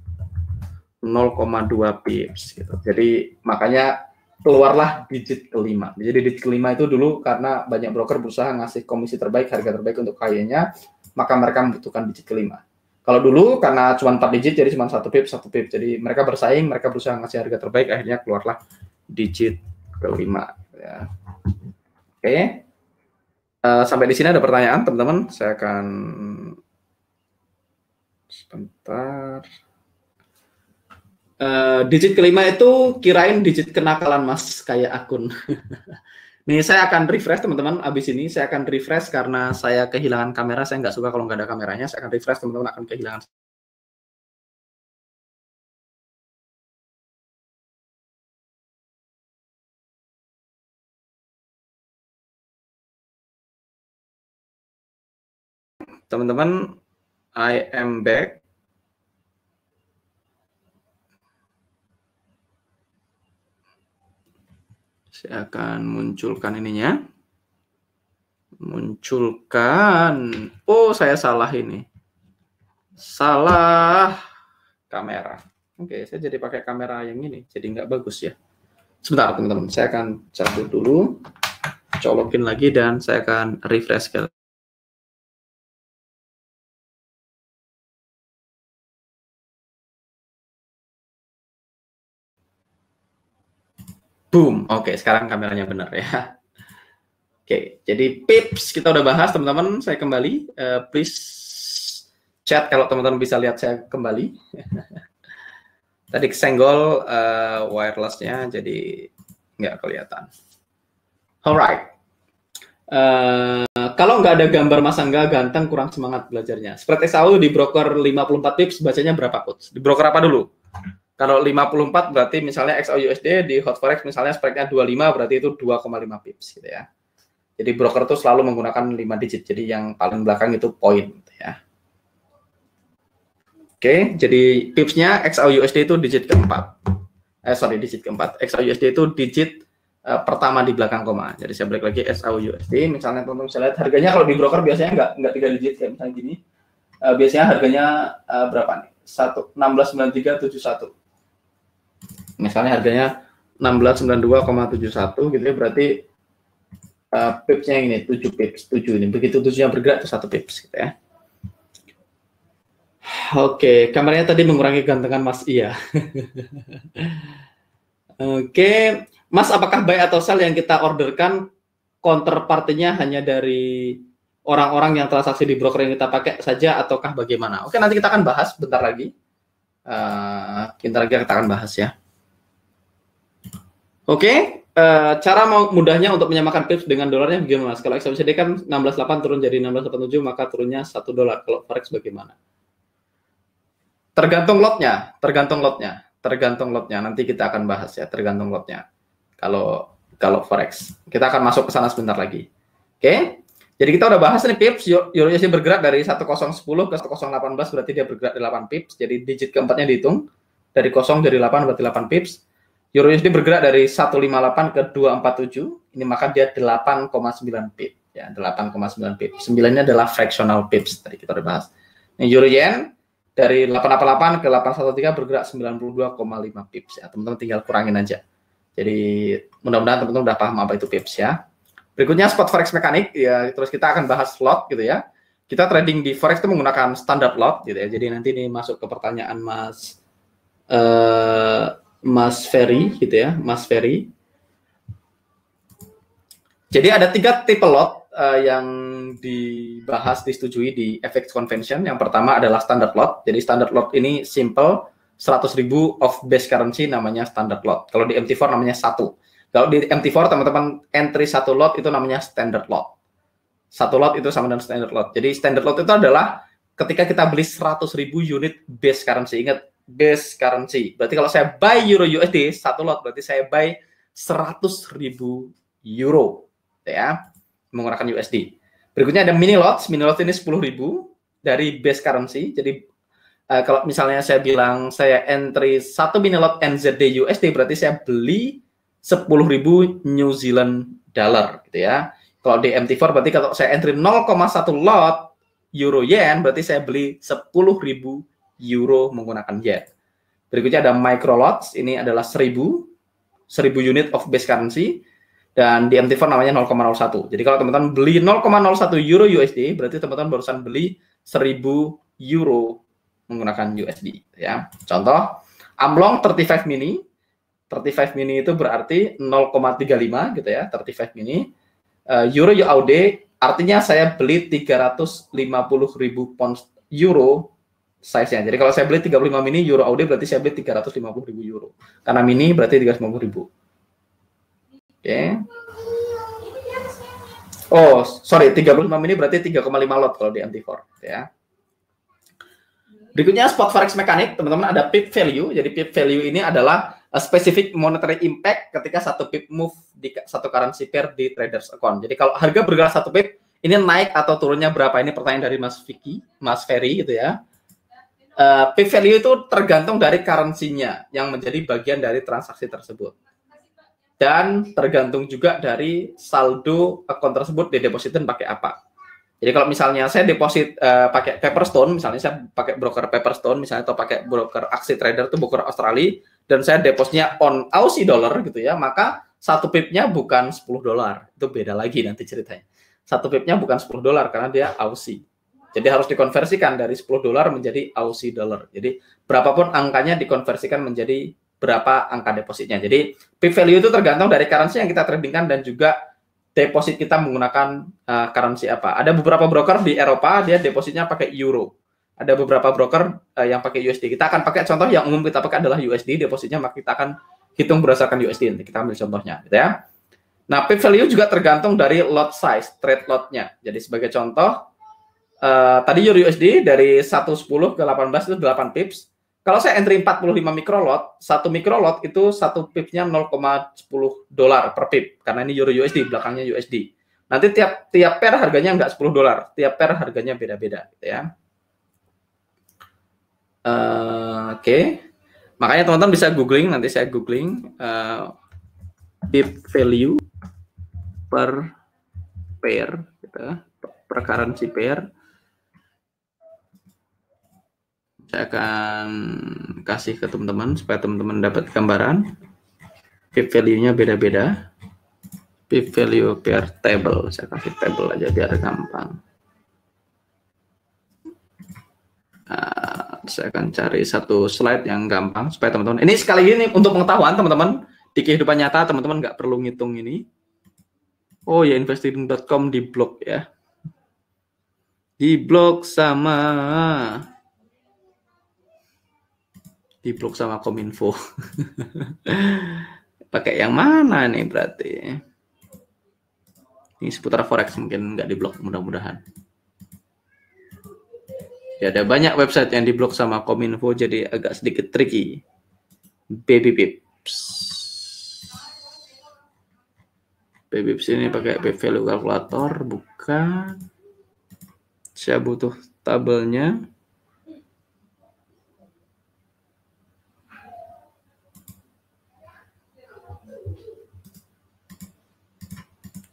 0,2 pips gitu. Jadi makanya keluarlah digit kelima. Jadi digit kelima itu dulu karena banyak broker berusaha ngasih komisi terbaik, harga terbaik untuk kliennya, maka mereka membutuhkan digit kelima. Kalau dulu karena cuma 4 digit jadi cuma 1 pips. Jadi mereka bersaing, mereka berusaha ngasih harga terbaik, akhirnya keluarlah digit kelima ya. Oke. Sampai di sini ada pertanyaan, teman-teman. Saya akan sebentar. Digit kelima itu kirain digit kenakalan Mas, kayak akun. Nih saya akan refresh teman-teman, abis ini saya akan refresh karena saya kehilangan kamera, saya nggak suka kalau nggak ada kameranya, saya akan refresh teman-teman akan kehilangan. Teman-teman, I am back. Saya akan munculkan ininya. Munculkan. Oh, saya salah ini. Salah kamera. Oke, saya jadi pakai kamera yang ini. Jadi nggak bagus ya. Sebentar, teman-teman. Saya akan cabut dulu. Colokin lagi dan saya akan refresh ke. Boom. Oke, sekarang kameranya benar ya. Oke, jadi pips kita udah bahas teman-teman. Saya kembali. Please chat kalau teman-teman bisa lihat saya kembali. Tadi kesenggol wirelessnya, jadi nggak kelihatan. Alright. Kalau nggak ada gambar Mas Angga ganteng, kurang semangat belajarnya. Spread XAU di broker 54 pips, bacanya berapa coach? Di broker apa dulu? Kalau 54 berarti misalnya XAU USD, di Hot Forex misalnya spreadnya 25, berarti itu 2,5 pips gitu ya. Jadi broker itu selalu menggunakan 5 digit, jadi yang paling belakang itu poin gitu ya. Oke, jadi tipsnya XAU USD itu digit keempat. Digit keempat. XAU USD itu digit pertama di belakang koma. Jadi saya balik lagi XAU USD. Misalnya teman-teman bisa lihat harganya kalau di broker biasanya nggak 3 digit kayak misalnya gini. Biasanya harganya berapa nih? 169371. Misalnya harganya 1692,71 gitu ya, berarti pipsnya ini 7 pips, 7 ini. Begitu 7-nya bergerak itu 1 pips gitu ya. Oke, kameranya tadi mengurangi gantengan Mas. Iya. Oke, Mas, apakah buy atau sell yang kita orderkan counterpartinya hanya dari orang-orang yang transaksi di broker yang kita pakai saja ataukah bagaimana? Oke, nanti kita akan bahas bentar lagi. Bentar lagi kita akan bahas ya. Oke, cara mudahnya untuk menyamakan pips dengan dolarnya bagaimana? Kalau XAUCD kan 16.8 turun jadi 16.87, maka turunnya $1. Kalau Forex bagaimana? Tergantung lotnya. Nanti kita akan bahas ya, tergantung lotnya. Kalau Forex, kita akan masuk ke sana sebentar lagi. Oke, jadi kita udah bahas nih pips. Euro-USD bergerak dari 1010 ke 1018, berarti dia bergerak di 8 pips. Jadi digit keempatnya dihitung dari 0 dari 8 berarti 8 pips. Euro-USD bergerak dari 158 ke 247, ini maka dia 8,9 pips ya, 8,9 pips. 9-nya adalah fractional pips tadi kita udah bahas. Ini Euro-Yen dari 888 ke 813 bergerak 92,5 pips ya. Teman-teman tinggal kurangin aja. Jadi mudah-mudahan teman-teman udah paham apa itu pips ya. Berikutnya spot forex mekanik ya, terus kita akan bahas lot gitu ya. Kita trading di forex itu menggunakan standard lot gitu ya. Jadi nanti ini masuk ke pertanyaan Mas Ferry gitu ya, Mas Ferry. Jadi ada 3 tipe lot yang dibahas, disetujui di FX Convention. Yang pertama adalah standard lot. Jadi standard lot ini simple, 100.000 of base currency namanya standard lot. Kalau di MT4 namanya 1. Kalau di MT4 teman-teman entry 1 lot itu namanya standard lot. 1 lot itu sama dengan standard lot. Jadi standard lot itu adalah ketika kita beli 100.000 unit base currency. Ingat, base currency. Berarti kalau saya buy euro USD 1 lot, berarti saya buy 100.000 euro ya, menggunakan USD. Berikutnya ada mini lot. Mini lot ini 10.000 dari base currency. Jadi kalau misalnya saya bilang saya entry 1 mini lot NZD USD, berarti saya beli 10.000 New Zealand dollar gitu ya. Kalau di MT4 berarti kalau saya entry 0,1 lot euro yen, berarti saya beli 10.000 euro menggunakan yen. Berikutnya ada micro lots, ini adalah 1000 unit of base currency, dan di MT4 namanya 0,01. Jadi kalau teman-teman beli 0,01 euro USD, berarti teman-teman barusan beli 1000 euro menggunakan USD ya. Contoh, Amlong 35 mini. 35 mini itu berarti 0,35 gitu ya, 35 mini. Euro UAUD artinya saya beli 350.000 pound euro size-nya. Jadi kalau saya beli 35 mini euro AUD berarti saya beli 350.000 euro. Karena mini berarti 350.000. Oke. Oh, sorry, 35 mini berarti 3,5 lot kalau di MT4 ya. Berikutnya spot forex mekanik, teman-teman ada pip value. Jadi pip value ini adalah specific monetary impact ketika satu pip move di satu currency pair di traders account. Jadi kalau harga bergerak satu pip, ini naik atau turunnya berapa? Ini pertanyaan dari Mas Ferry gitu ya. Pip value itu tergantung dari currency-nya yang menjadi bagian dari transaksi tersebut. Dan tergantung juga dari saldo akun tersebut didepositin pakai apa. Jadi kalau misalnya saya deposit pakai Pepperstone, misalnya saya pakai broker Pepperstone misalnya, atau pakai broker Aksi Trader itu broker Australia, dan saya depositnya on Aussie dollar gitu ya, maka satu pipnya bukan $10. Itu beda lagi nanti ceritanya. Satu pipnya bukan $10 karena dia Aussie. Jadi harus dikonversikan dari $10 menjadi Aussie dollar. Jadi berapapun angkanya dikonversikan menjadi berapa angka depositnya. Jadi pip value itu tergantung dari currency yang kita tradingkan dan juga deposit kita menggunakan currency apa. Ada beberapa broker di Eropa dia depositnya pakai euro. Ada beberapa broker yang pakai USD. Kita akan pakai contoh yang umum kita pakai adalah USD, depositnya maka kita akan hitung berdasarkan USD. Nanti kita ambil contohnya gitu ya. Nah, pip value juga tergantung dari lot size, trade lotnya. Jadi sebagai contoh tadi euro USD dari 110 ke 18 itu 8 pips. Kalau saya entry 45 mikrolot, satu mikrolot itu satu pipsnya $0,10 per pip. Karena ini euro USD, belakangnya USD. Nanti tiap pair harganya nggak $10, tiap pair harganya beda-beda gitu ya. Oke. Makanya teman-teman bisa googling, nanti saya googling pip value per pair, gitu, per currency pair. Saya akan kasih ke teman-teman supaya teman-teman dapat gambaran. Pip value-nya beda-beda. Pip value per table. Saya kasih table aja biar gampang. Saya akan cari satu slide yang gampang supaya teman-teman. Ini sekali ini untuk pengetahuan teman-teman. Di kehidupan nyata teman-teman nggak perlu ngitung ini. Oh ya, investing.com di blog ya. Diblok sama Kominfo. Pakai yang mana nih berarti? Ini seputar forex mungkin nggak diblok, mudah-mudahan. Ya, ada banyak website yang diblok sama Kominfo, jadi agak sedikit tricky. Baby Pips. Baby Pips ini pakai Pip Value Calculator, bukan. Saya butuh tabelnya.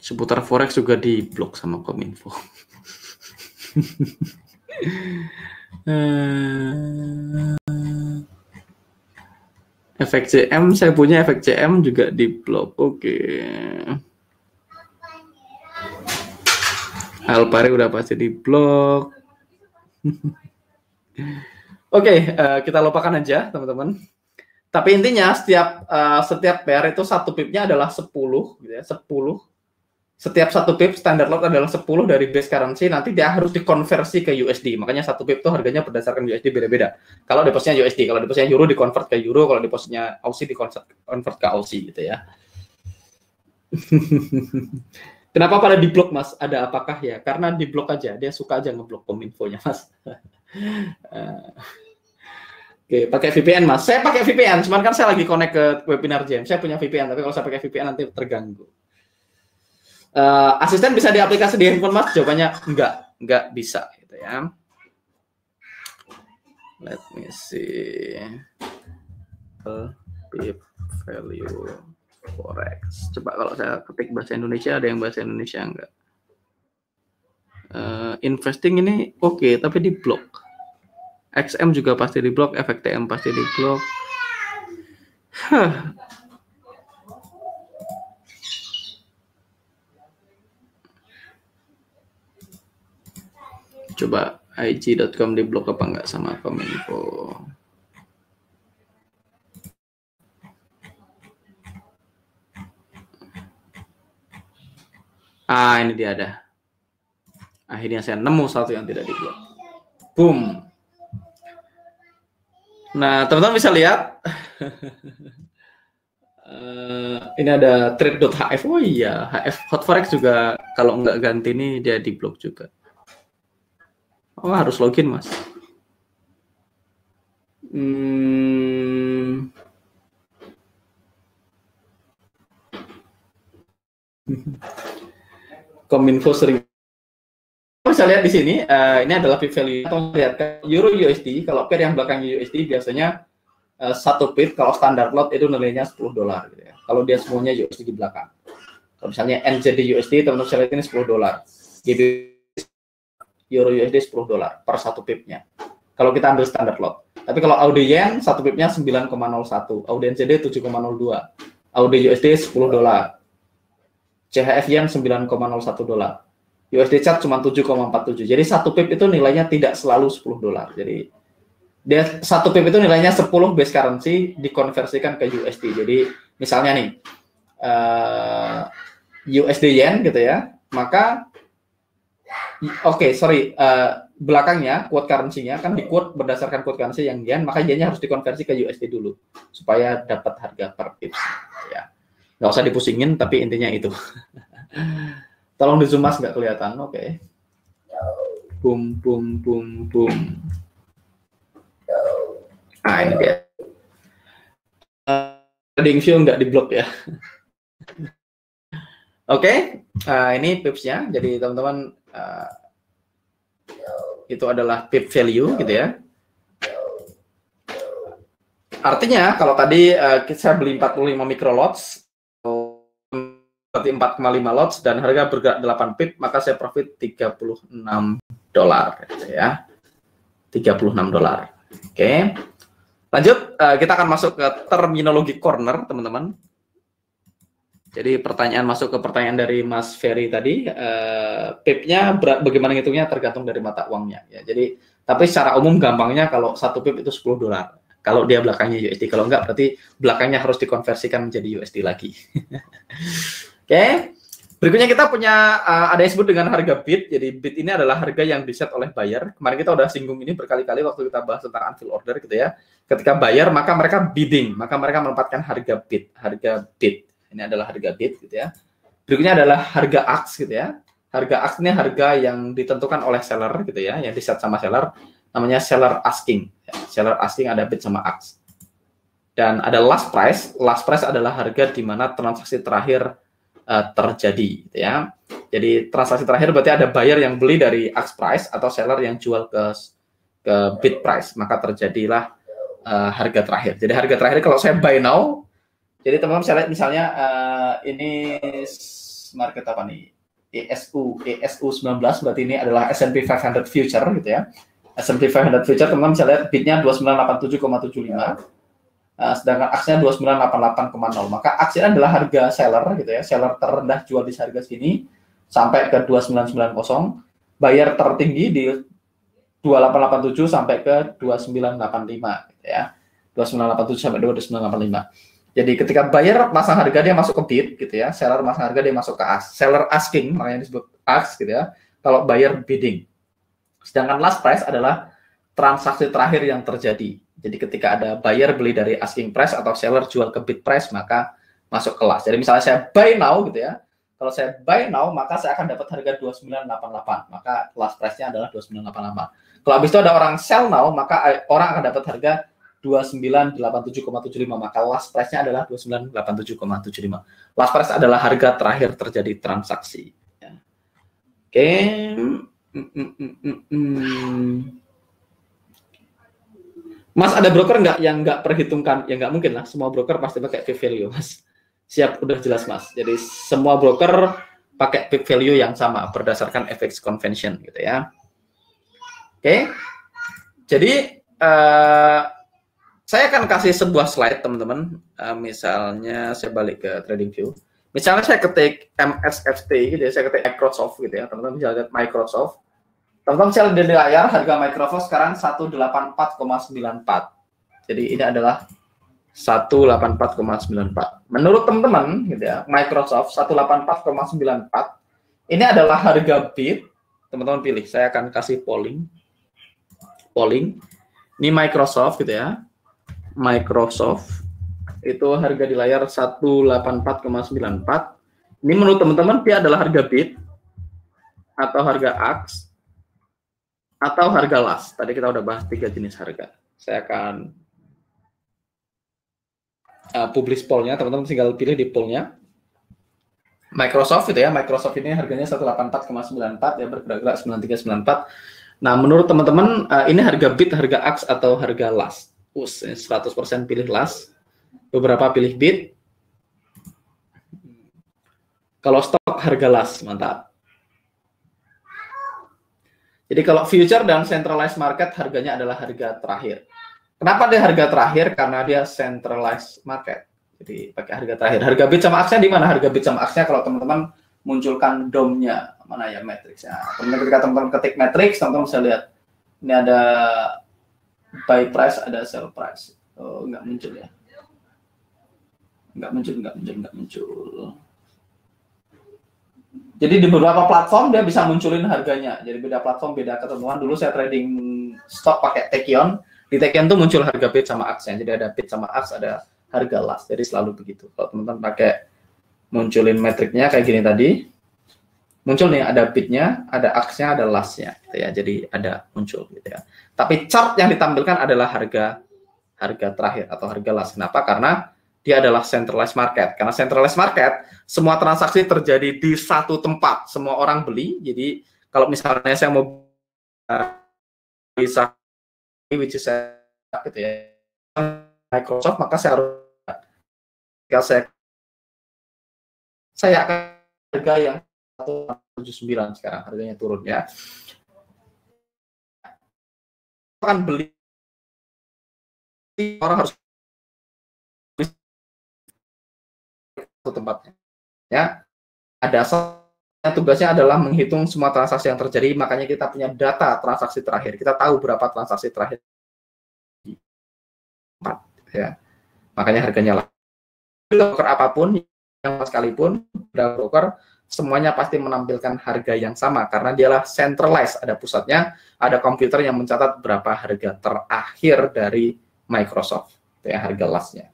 Seputar forex juga diblok sama Kominfo. Efek CM, saya punya efek CM juga diblok. Oke. Alpari udah pasti diblok. Oke, kita lupakan aja teman-teman. Tapi intinya setiap pair itu satu pipnya adalah 10 gitu ya, 10. Setiap satu pip standard lot adalah 10 dari base currency, nanti dia harus dikonversi ke USD. Makanya satu pip itu harganya berdasarkan USD beda-beda. Kalau depositnya USD, kalau depositnya euro dikonvert ke euro, kalau depositnya Aussie dikonvert ke Aussie gitu ya. Kenapa pada diblok, Mas? Ada apakah ya? Karena diblok aja, dia suka aja ngeblok Kominfo-nya, Mas. Oke, pakai VPN, Mas. Saya pakai VPN, cuman kan saya lagi connect ke webinar Jam. Saya punya VPN, tapi kalau saya pakai VPN nanti terganggu. Asisten bisa diaplikasi di handphone, Mas? Jawabannya enggak bisa gitu ya. Let me see. Pip value forex. Coba kalau saya ketik bahasa Indonesia, ada yang bahasa Indonesia enggak? Investing ini oke, tapi di blok. XM juga pasti di blok, efek TM pasti di blok. Coba IG.com diblok apa enggak sama Kominfo. Ini dia ada. Akhirnya saya nemu satu yang tidak diblok. Boom. Nah, teman-teman bisa lihat. Ini ada trade.hf. Oh iya, HF Hot Forex juga kalau nggak ganti ini dia diblok juga. Oh, harus login, Mas. Kominfo sering. Bisa lihat di sini, ini adalah pip value. Atau lihat ke euro USD. Kalau pair yang belakangnya USD biasanya satu pip kalau standar lot itu nilainya $10 gitu ya. Kalau dia semuanya USD di belakang. Kalau misalnya NZD USD, teman-teman bisa lihat ini $10. GB euro USD $10 per satu pipnya. Kalau kita ambil standar lot. Tapi kalau AUD yen satu pipnya 9,01, AUD NZD 7,02, AUD USD $10, CHF yen $9,01, USD CAD cuma 7,47. Jadi satu pip itu nilainya tidak selalu $10. Jadi dia satu pip itu nilainya 10 base currency dikonversikan ke USD. Jadi misalnya nih USD yen gitu ya, maka belakangnya quote currency-nya kan di quote berdasarkan quote currency yang yen, maka yennya harus dikonversi ke USD dulu supaya dapat harga per pips ya. Nggak usah dipusingin, tapi intinya itu. Tolong di zoom, Mas, nggak kelihatan. Oke. Boom, boom, boom, boom. Ini dia. Trading view nggak diblok ya. Oke, ini pipsnya. Jadi teman-teman itu adalah pip value gitu ya. Artinya kalau tadi saya beli 45 micro lots, berarti 4,5 lots dan harga bergerak 8 pip, maka saya profit $36 gitu ya. $36. Oke. Lanjut, kita akan masuk ke terminologi corner, teman-teman. Jadi masuk ke pertanyaan dari Mas Ferry tadi, pipnya bagaimana ngitungnya tergantung dari mata uangnya ya. Jadi tapi secara umum gampangnya kalau satu pip itu $10. Kalau dia belakangnya USD, kalau enggak berarti belakangnya harus dikonversikan menjadi USD lagi. Oke. Berikutnya kita punya ada yang disebut dengan harga bid. Jadi bid ini adalah harga yang diset oleh buyer. Kemarin kita udah singgung ini berkali-kali waktu kita bahas tentang unfilled order gitu ya. Ketika buyer maka mereka bidding, maka mereka menempatkan harga bid. Harga bid. Ini adalah harga bid gitu ya. Berikutnya adalah harga ask gitu ya. Harga ask ini harga yang ditentukan oleh seller gitu ya, yang diset sama seller, namanya seller asking. Seller asking ada bid sama ask. Dan ada last price. Last price adalah harga di mana transaksi terakhir terjadi gitu ya. Jadi transaksi terakhir berarti ada buyer yang beli dari ask price atau seller yang jual ke bid price, maka terjadilah harga terakhir. Jadi harga terakhir kalau saya buy now, jadi teman-teman saya lihat misalnya ini market apa nih? ESU 19 berarti ini adalah S&P 500 future gitu ya. S&P 500 future teman-teman bisa lihat bidnya 2987,75. Sedangkan aksnya 2988,0. Maka aksnya adalah harga seller gitu ya. Seller terendah jual di harga sini sampai ke 2990. Buyer tertinggi di 2887 sampai ke 2985 gitu ya. 2987 sampai 2985. Jadi ketika buyer pasang harga dia masuk ke bid gitu ya. Seller pasang harga dia masuk ke ask. Seller asking makanya disebut ask gitu ya. Kalau buyer bidding. Sedangkan last price adalah transaksi terakhir yang terjadi. Jadi ketika ada buyer beli dari asking price atau seller jual ke bid price, maka masuk ke last. Jadi misalnya saya buy now gitu ya. Kalau saya buy now, maka saya akan dapat harga 2988. Maka last price-nya adalah 2988. Kalau habis itu ada orang sell now, maka orang akan dapat harga 2987,75. Maka last price-nya adalah 2987,75. Last price adalah harga terakhir terjadi transaksi. Oke. Mas, ada broker nggak yang nggak perhitungkan? Ya nggak mungkin lah, semua broker pasti pakai peak value, Mas. Siap, udah jelas, Mas. Jadi semua broker pakai peak value yang sama berdasarkan FX convention gitu ya. Oke. Jadi saya akan kasih sebuah slide, teman-teman. Misalnya saya balik ke TradingView. Misalnya saya ketik MSFT gitu ya, saya ketik Microsoft gitu ya. Teman-teman bisa lihat Microsoft. Teman-teman bisa lihat di layar harga Microsoft sekarang 184,94. Jadi ini adalah 184,94. Menurut teman-teman gitu ya, Microsoft 184,94 ini adalah harga bid. Teman-teman pilih, saya akan kasih polling. Ini Microsoft gitu ya. Microsoft itu harga di layar 184,94. Ini menurut teman-teman dia adalah harga bid atau harga ask atau harga last. Tadi kita udah bahas 3 jenis harga. Saya akan publish pollnya, teman-teman tinggal pilih di pollnya. Microsoft itu ya, Microsoft ini harganya 184,94 ya, bergerak 9394. Nah, menurut teman-teman ini harga bid, harga ask atau harga last? 100% pilih last. Beberapa pilih bid. Kalau stok harga last, mantap. Jadi kalau future dan centralized market harganya adalah harga terakhir. Kenapa dia harga terakhir? Karena dia centralized market. Jadi pakai harga terakhir. Harga bid sama aksnya di mana? Harga bid sama aksnya kalau teman-teman munculkan DOM-nya, mana ya matriksnya. Ketika teman-teman ketik matriks, teman-teman bisa lihat. Ini ada buy price, ada sell price. Oh, nggak muncul ya. Nggak muncul. Jadi di beberapa platform dia bisa munculin harganya. Jadi beda platform, beda ketentuan. Dulu saya trading stok pakai Tekion. Di Tekion tuh muncul harga bid sama aksnya. Jadi ada bid sama aks, ada harga last. Jadi selalu begitu. Kalau teman-teman pakai munculin metriknya kayak gini tadi, muncul nih ada bidnya, ada aksnya, ada lastnya. Gitu ya. Jadi ada muncul gitu ya. Tapi chart yang ditampilkan adalah harga terakhir atau harga last. Kenapa? Karena dia adalah centralized market. Karena centralized market, semua transaksi terjadi di satu tempat. Semua orang beli. Jadi kalau misalnya saya mau bisa which is gitu ya, Microsoft, maka saya harus saya akan harga yang 179 sekarang harganya turun ya. Akan beli, orang harus satu tempatnya ya. Ada tugasnya adalah menghitung semua transaksi yang terjadi, makanya kita punya data transaksi terakhir. Kita tahu berapa transaksi terakhir ya. Makanya harganya lah. Broker apapun yang sekalipun broker semuanya pasti menampilkan harga yang sama karena dialah centralized, ada pusatnya, ada komputer yang mencatat berapa harga terakhir dari Microsoft, itu ya harga lastnya.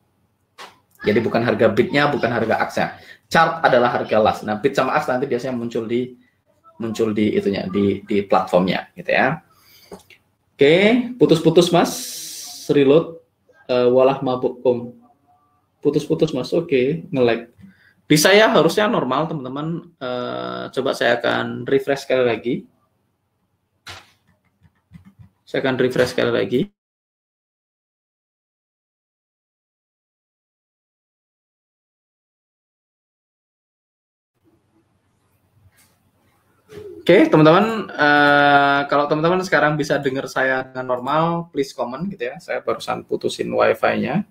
Jadi bukan harga bitnya, bukan harga aksnya. Chart adalah harga last. Nah, bit sama aks nanti biasanya muncul di itunya, di platformnya, gitu ya. Oke, putus-putus Mas, reload, walah mabuk om. Putus-putus Mas, oke, nge-lag. Di saya harusnya normal teman-teman. Coba saya akan refresh sekali lagi. Saya akan refresh sekali lagi. Oke, teman-teman. Kalau teman-teman sekarang bisa dengar saya dengan normal, please comment gitu ya. Saya barusan putusin wifi-nya.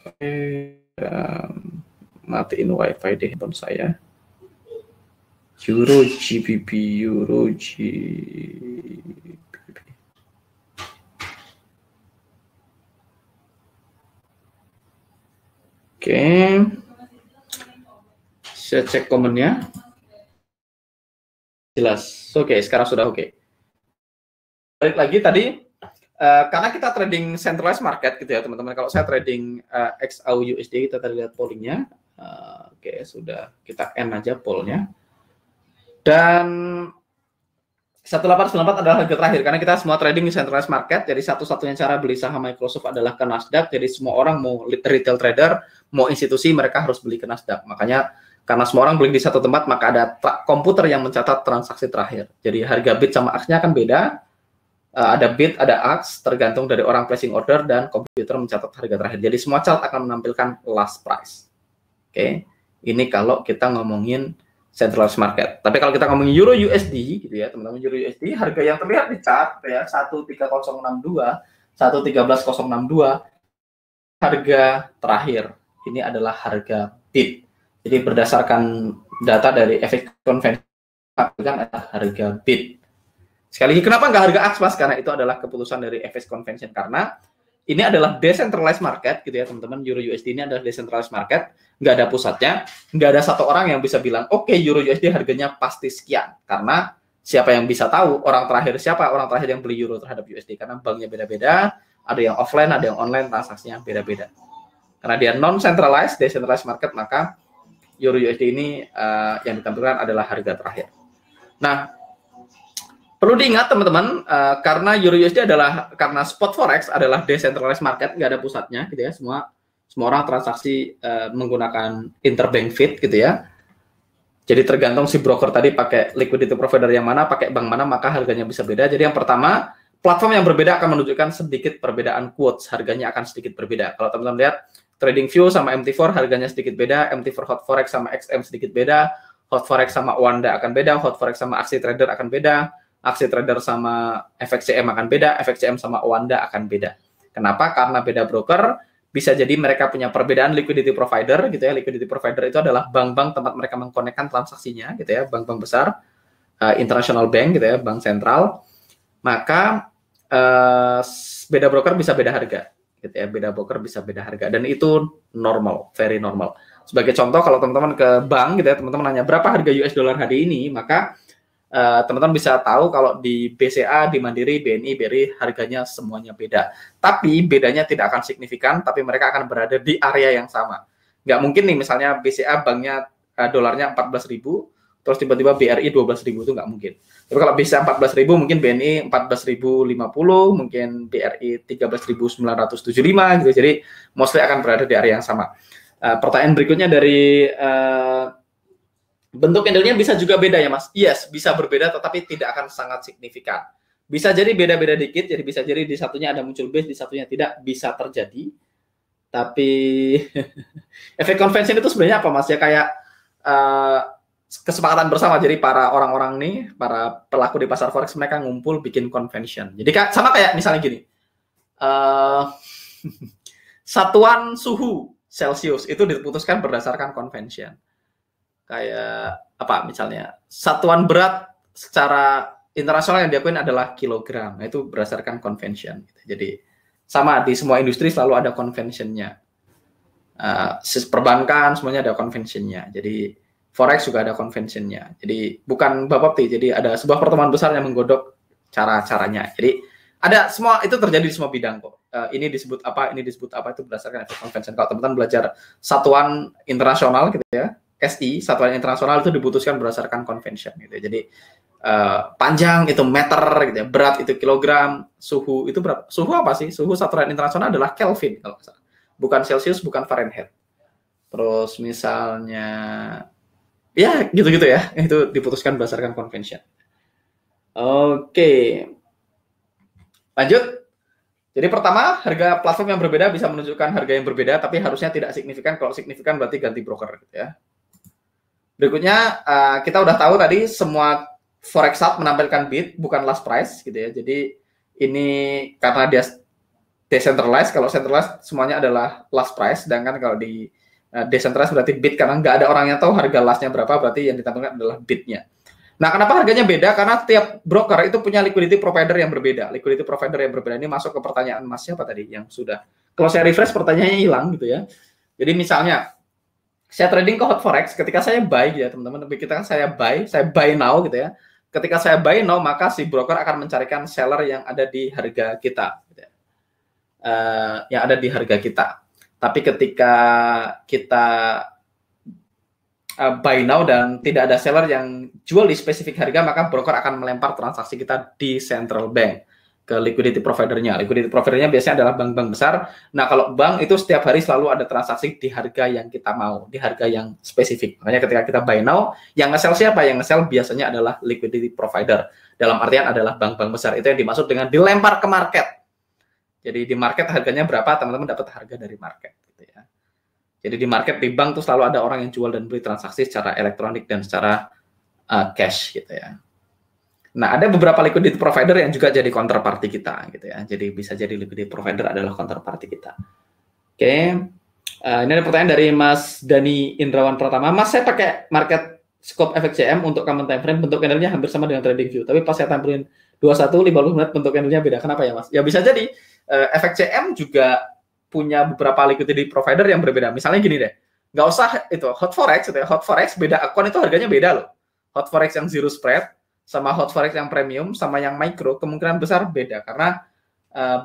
Oke, matiin wifi di handphone saya. Euro GBP. Oke, saya cek komennya. Jelas. Oke, sekarang sudah oke. Balik lagi tadi, karena kita trading centralized market gitu ya teman-teman. Kalau saya trading XAU/USD, kita tadi lihat pollingnya. Oke, sudah kita end aja pollnya. Dan 1894 adalah harga terakhir karena kita semua trading di centralized market. Jadi satu-satunya cara beli saham Microsoft adalah ke Nasdaq. Jadi semua orang mau retail trader, mau institusi, mereka harus beli ke Nasdaq. Makanya karena semua orang beli di satu tempat, maka ada komputer yang mencatat transaksi terakhir. Jadi harga bid sama aksnya akan beda. Ada bid, ada aks, tergantung dari orang placing order dan komputer mencatat harga terakhir. Jadi semua chart akan menampilkan last price. Oke, ini kalau kita ngomongin centralized market. Tapi kalau kita ngomongin Euro USD gitu ya, teman-teman, Euro USD harga yang terlihat di chart ya 13062, 113062 harga terakhir. Ini adalah harga bid. Jadi berdasarkan data dari FX Convention adalah harga bid. Sekali lagi, kenapa nggak harga aks, Mas? Karena itu adalah keputusan dari FX Convention. Karena ini adalah decentralized market, gitu ya, teman-teman. Euro USD ini adalah decentralized market, nggak ada pusatnya, nggak ada satu orang yang bisa bilang, oke, Euro USD harganya pasti sekian. Karena siapa yang bisa tahu orang terakhir siapa? Orang terakhir yang beli euro terhadap USD. Karena banknya beda-beda, ada yang offline, ada yang online, transaksinya beda-beda. Karena dia non-centralized, decentralized market, maka Euro USD ini yang ditampilkan adalah harga terakhir. Nah, perlu diingat teman-teman, karena Euro USD karena spot forex adalah decentralized market, nggak ada pusatnya, gitu ya. Semua orang transaksi menggunakan interbank feed, gitu ya. Jadi tergantung si broker tadi pakai liquidity provider yang mana, pakai bank mana, maka harganya bisa beda. Jadi yang pertama, platform yang berbeda akan menunjukkan sedikit perbedaan quotes, harganya akan sedikit berbeda. Kalau teman-teman lihat TradingView sama MT4 harganya sedikit beda, MT4 Hot Forex sama XM sedikit beda, Hot Forex sama Wanda akan beda, Hot Forex sama Aksi Trader akan beda, Aksi Trader sama FXCM akan beda, FXCM sama Wanda akan beda. Kenapa? Karena beda broker, bisa jadi mereka punya perbedaan liquidity provider, gitu ya. Liquidity provider itu adalah bank-bank tempat mereka mengkonekkan transaksinya, gitu ya, bank-bank besar, international bank, gitu ya, bank sentral. Maka beda broker bisa beda harga, gitu ya. Beda broker bisa beda harga, dan itu normal, very normal. Sebagai contoh, kalau teman-teman ke bank, gitu ya, teman-teman nanya berapa harga US dollar hari ini, maka teman-teman bisa tahu kalau di BCA, di Mandiri, BNI, BRI harganya semuanya beda. Tapi bedanya tidak akan signifikan, tapi mereka akan berada di area yang sama. Nggak mungkin nih misalnya BCA banknya dolarnya 14.000, terus tiba-tiba BRI 12.000, itu nggak mungkin. Tapi kalau BCA 14.000, mungkin BNI 14.050, mungkin BRI 13.975 gitu. Jadi mostly akan berada di area yang sama. Pertanyaan berikutnya dari bentuk candlenya bisa juga beda ya, Mas? Yes, bisa berbeda, tetapi tidak akan sangat signifikan. Bisa jadi beda-beda dikit, jadi bisa jadi di satunya ada muncul base, di satunya tidak, bisa terjadi. Tapi efek convention itu sebenarnya apa, Mas? Ya kayak kesepakatan bersama. Jadi para orang-orang nih, para pelaku di pasar forex, mereka ngumpul bikin convention. Jadi sama kayak misalnya gini, satuan suhu Celsius itu diputuskan berdasarkan convention. Kayak apa misalnya, satuan berat secara internasional yang diakuin adalah kilogram. Nah, itu berdasarkan convention. Jadi sama di semua industri selalu ada conventionnya. perbankan semuanya ada convention-nya. Jadi forex juga ada convention-nya. Jadi bukan Bapepti, jadi ada sebuah pertemuan besar yang menggodok cara-caranya. Jadi ada semua, itu terjadi di semua bidang kok. Ini disebut apa itu berdasarkan efek convention. Kalau teman-teman belajar satuan internasional gitu ya, SI, satuan internasional itu diputuskan berdasarkan convention gitu. Jadi panjang itu meter gitu ya, berat itu kilogram, suhu itu berapa? Suhu apa sih? Suhu satuan internasional adalah Kelvin kalau salah. Bukan Celsius, bukan Fahrenheit. Terus misalnya ya gitu-gitu ya, itu diputuskan berdasarkan convention. Oke. Lanjut. Jadi pertama, harga platform yang berbeda bisa menunjukkan harga yang berbeda, tapi harusnya tidak signifikan. Kalau signifikan berarti ganti broker gitu ya. Berikutnya, kita udah tahu tadi semua forex hub menampilkan bid, bukan last price gitu ya. Jadi ini karena dia decentralized, kalau centralized semuanya adalah last price, sedangkan kalau di decentralized berarti bid, karena nggak ada orang yang tahu harga lastnya berapa, berarti yang ditampilkan adalah bidnya. Nah, kenapa harganya beda? Karena tiap broker itu punya liquidity provider yang berbeda. Liquidity provider yang berbeda ini masuk ke pertanyaan Mas siapa tadi yang sudah. Kalau saya refresh pertanyaannya hilang gitu ya. Jadi misalnya saya trading ke hot forex, ketika saya buy ya teman-teman, ketika saya buy now gitu ya. Ketika saya buy now, maka si broker akan mencarikan seller yang ada di harga kita. Gitu ya. Yang ada di harga kita. Tapi ketika kita buy now dan tidak ada seller yang jual di spesifik harga, maka broker akan melempar transaksi kita di central bank ke liquidity providernya. Liquidity providernya biasanya adalah bank-bank besar. Nah, kalau bank itu setiap hari selalu ada transaksi di harga yang kita mau, di harga yang spesifik. Makanya ketika kita buy now, yang nge-sell siapa? Yang nge-sell biasanya adalah liquidity provider. Dalam artian adalah bank-bank besar. Itu yang dimaksud dengan dilempar ke market. Jadi di market harganya berapa, teman-teman dapat harga dari market. Gitu ya. Jadi di market, di bank tuh selalu ada orang yang jual dan beli transaksi secara elektronik dan secara cash gitu ya. Nah, ada beberapa liquidity provider yang juga jadi counterparty kita gitu ya. Jadi bisa jadi liquidity provider adalah counterparty kita. Oke. Ini ada pertanyaan dari Mas Dani Indrawan Pratama. Mas, saya pakai market scope FXCM untuk common time frame, bentuk candlenya hampir sama dengan trading view. Tapi pas saya tampilin 21-50 menit bentuk candlenya beda. Kenapa ya, Mas? Ya bisa jadi FXCM juga punya beberapa liquidity provider yang berbeda. Misalnya gini deh, nggak usah itu hot forex, gitu ya. Hot forex beda akun itu harganya beda loh. Hot forex yang zero spread sama hot forex yang premium sama yang micro kemungkinan besar beda karena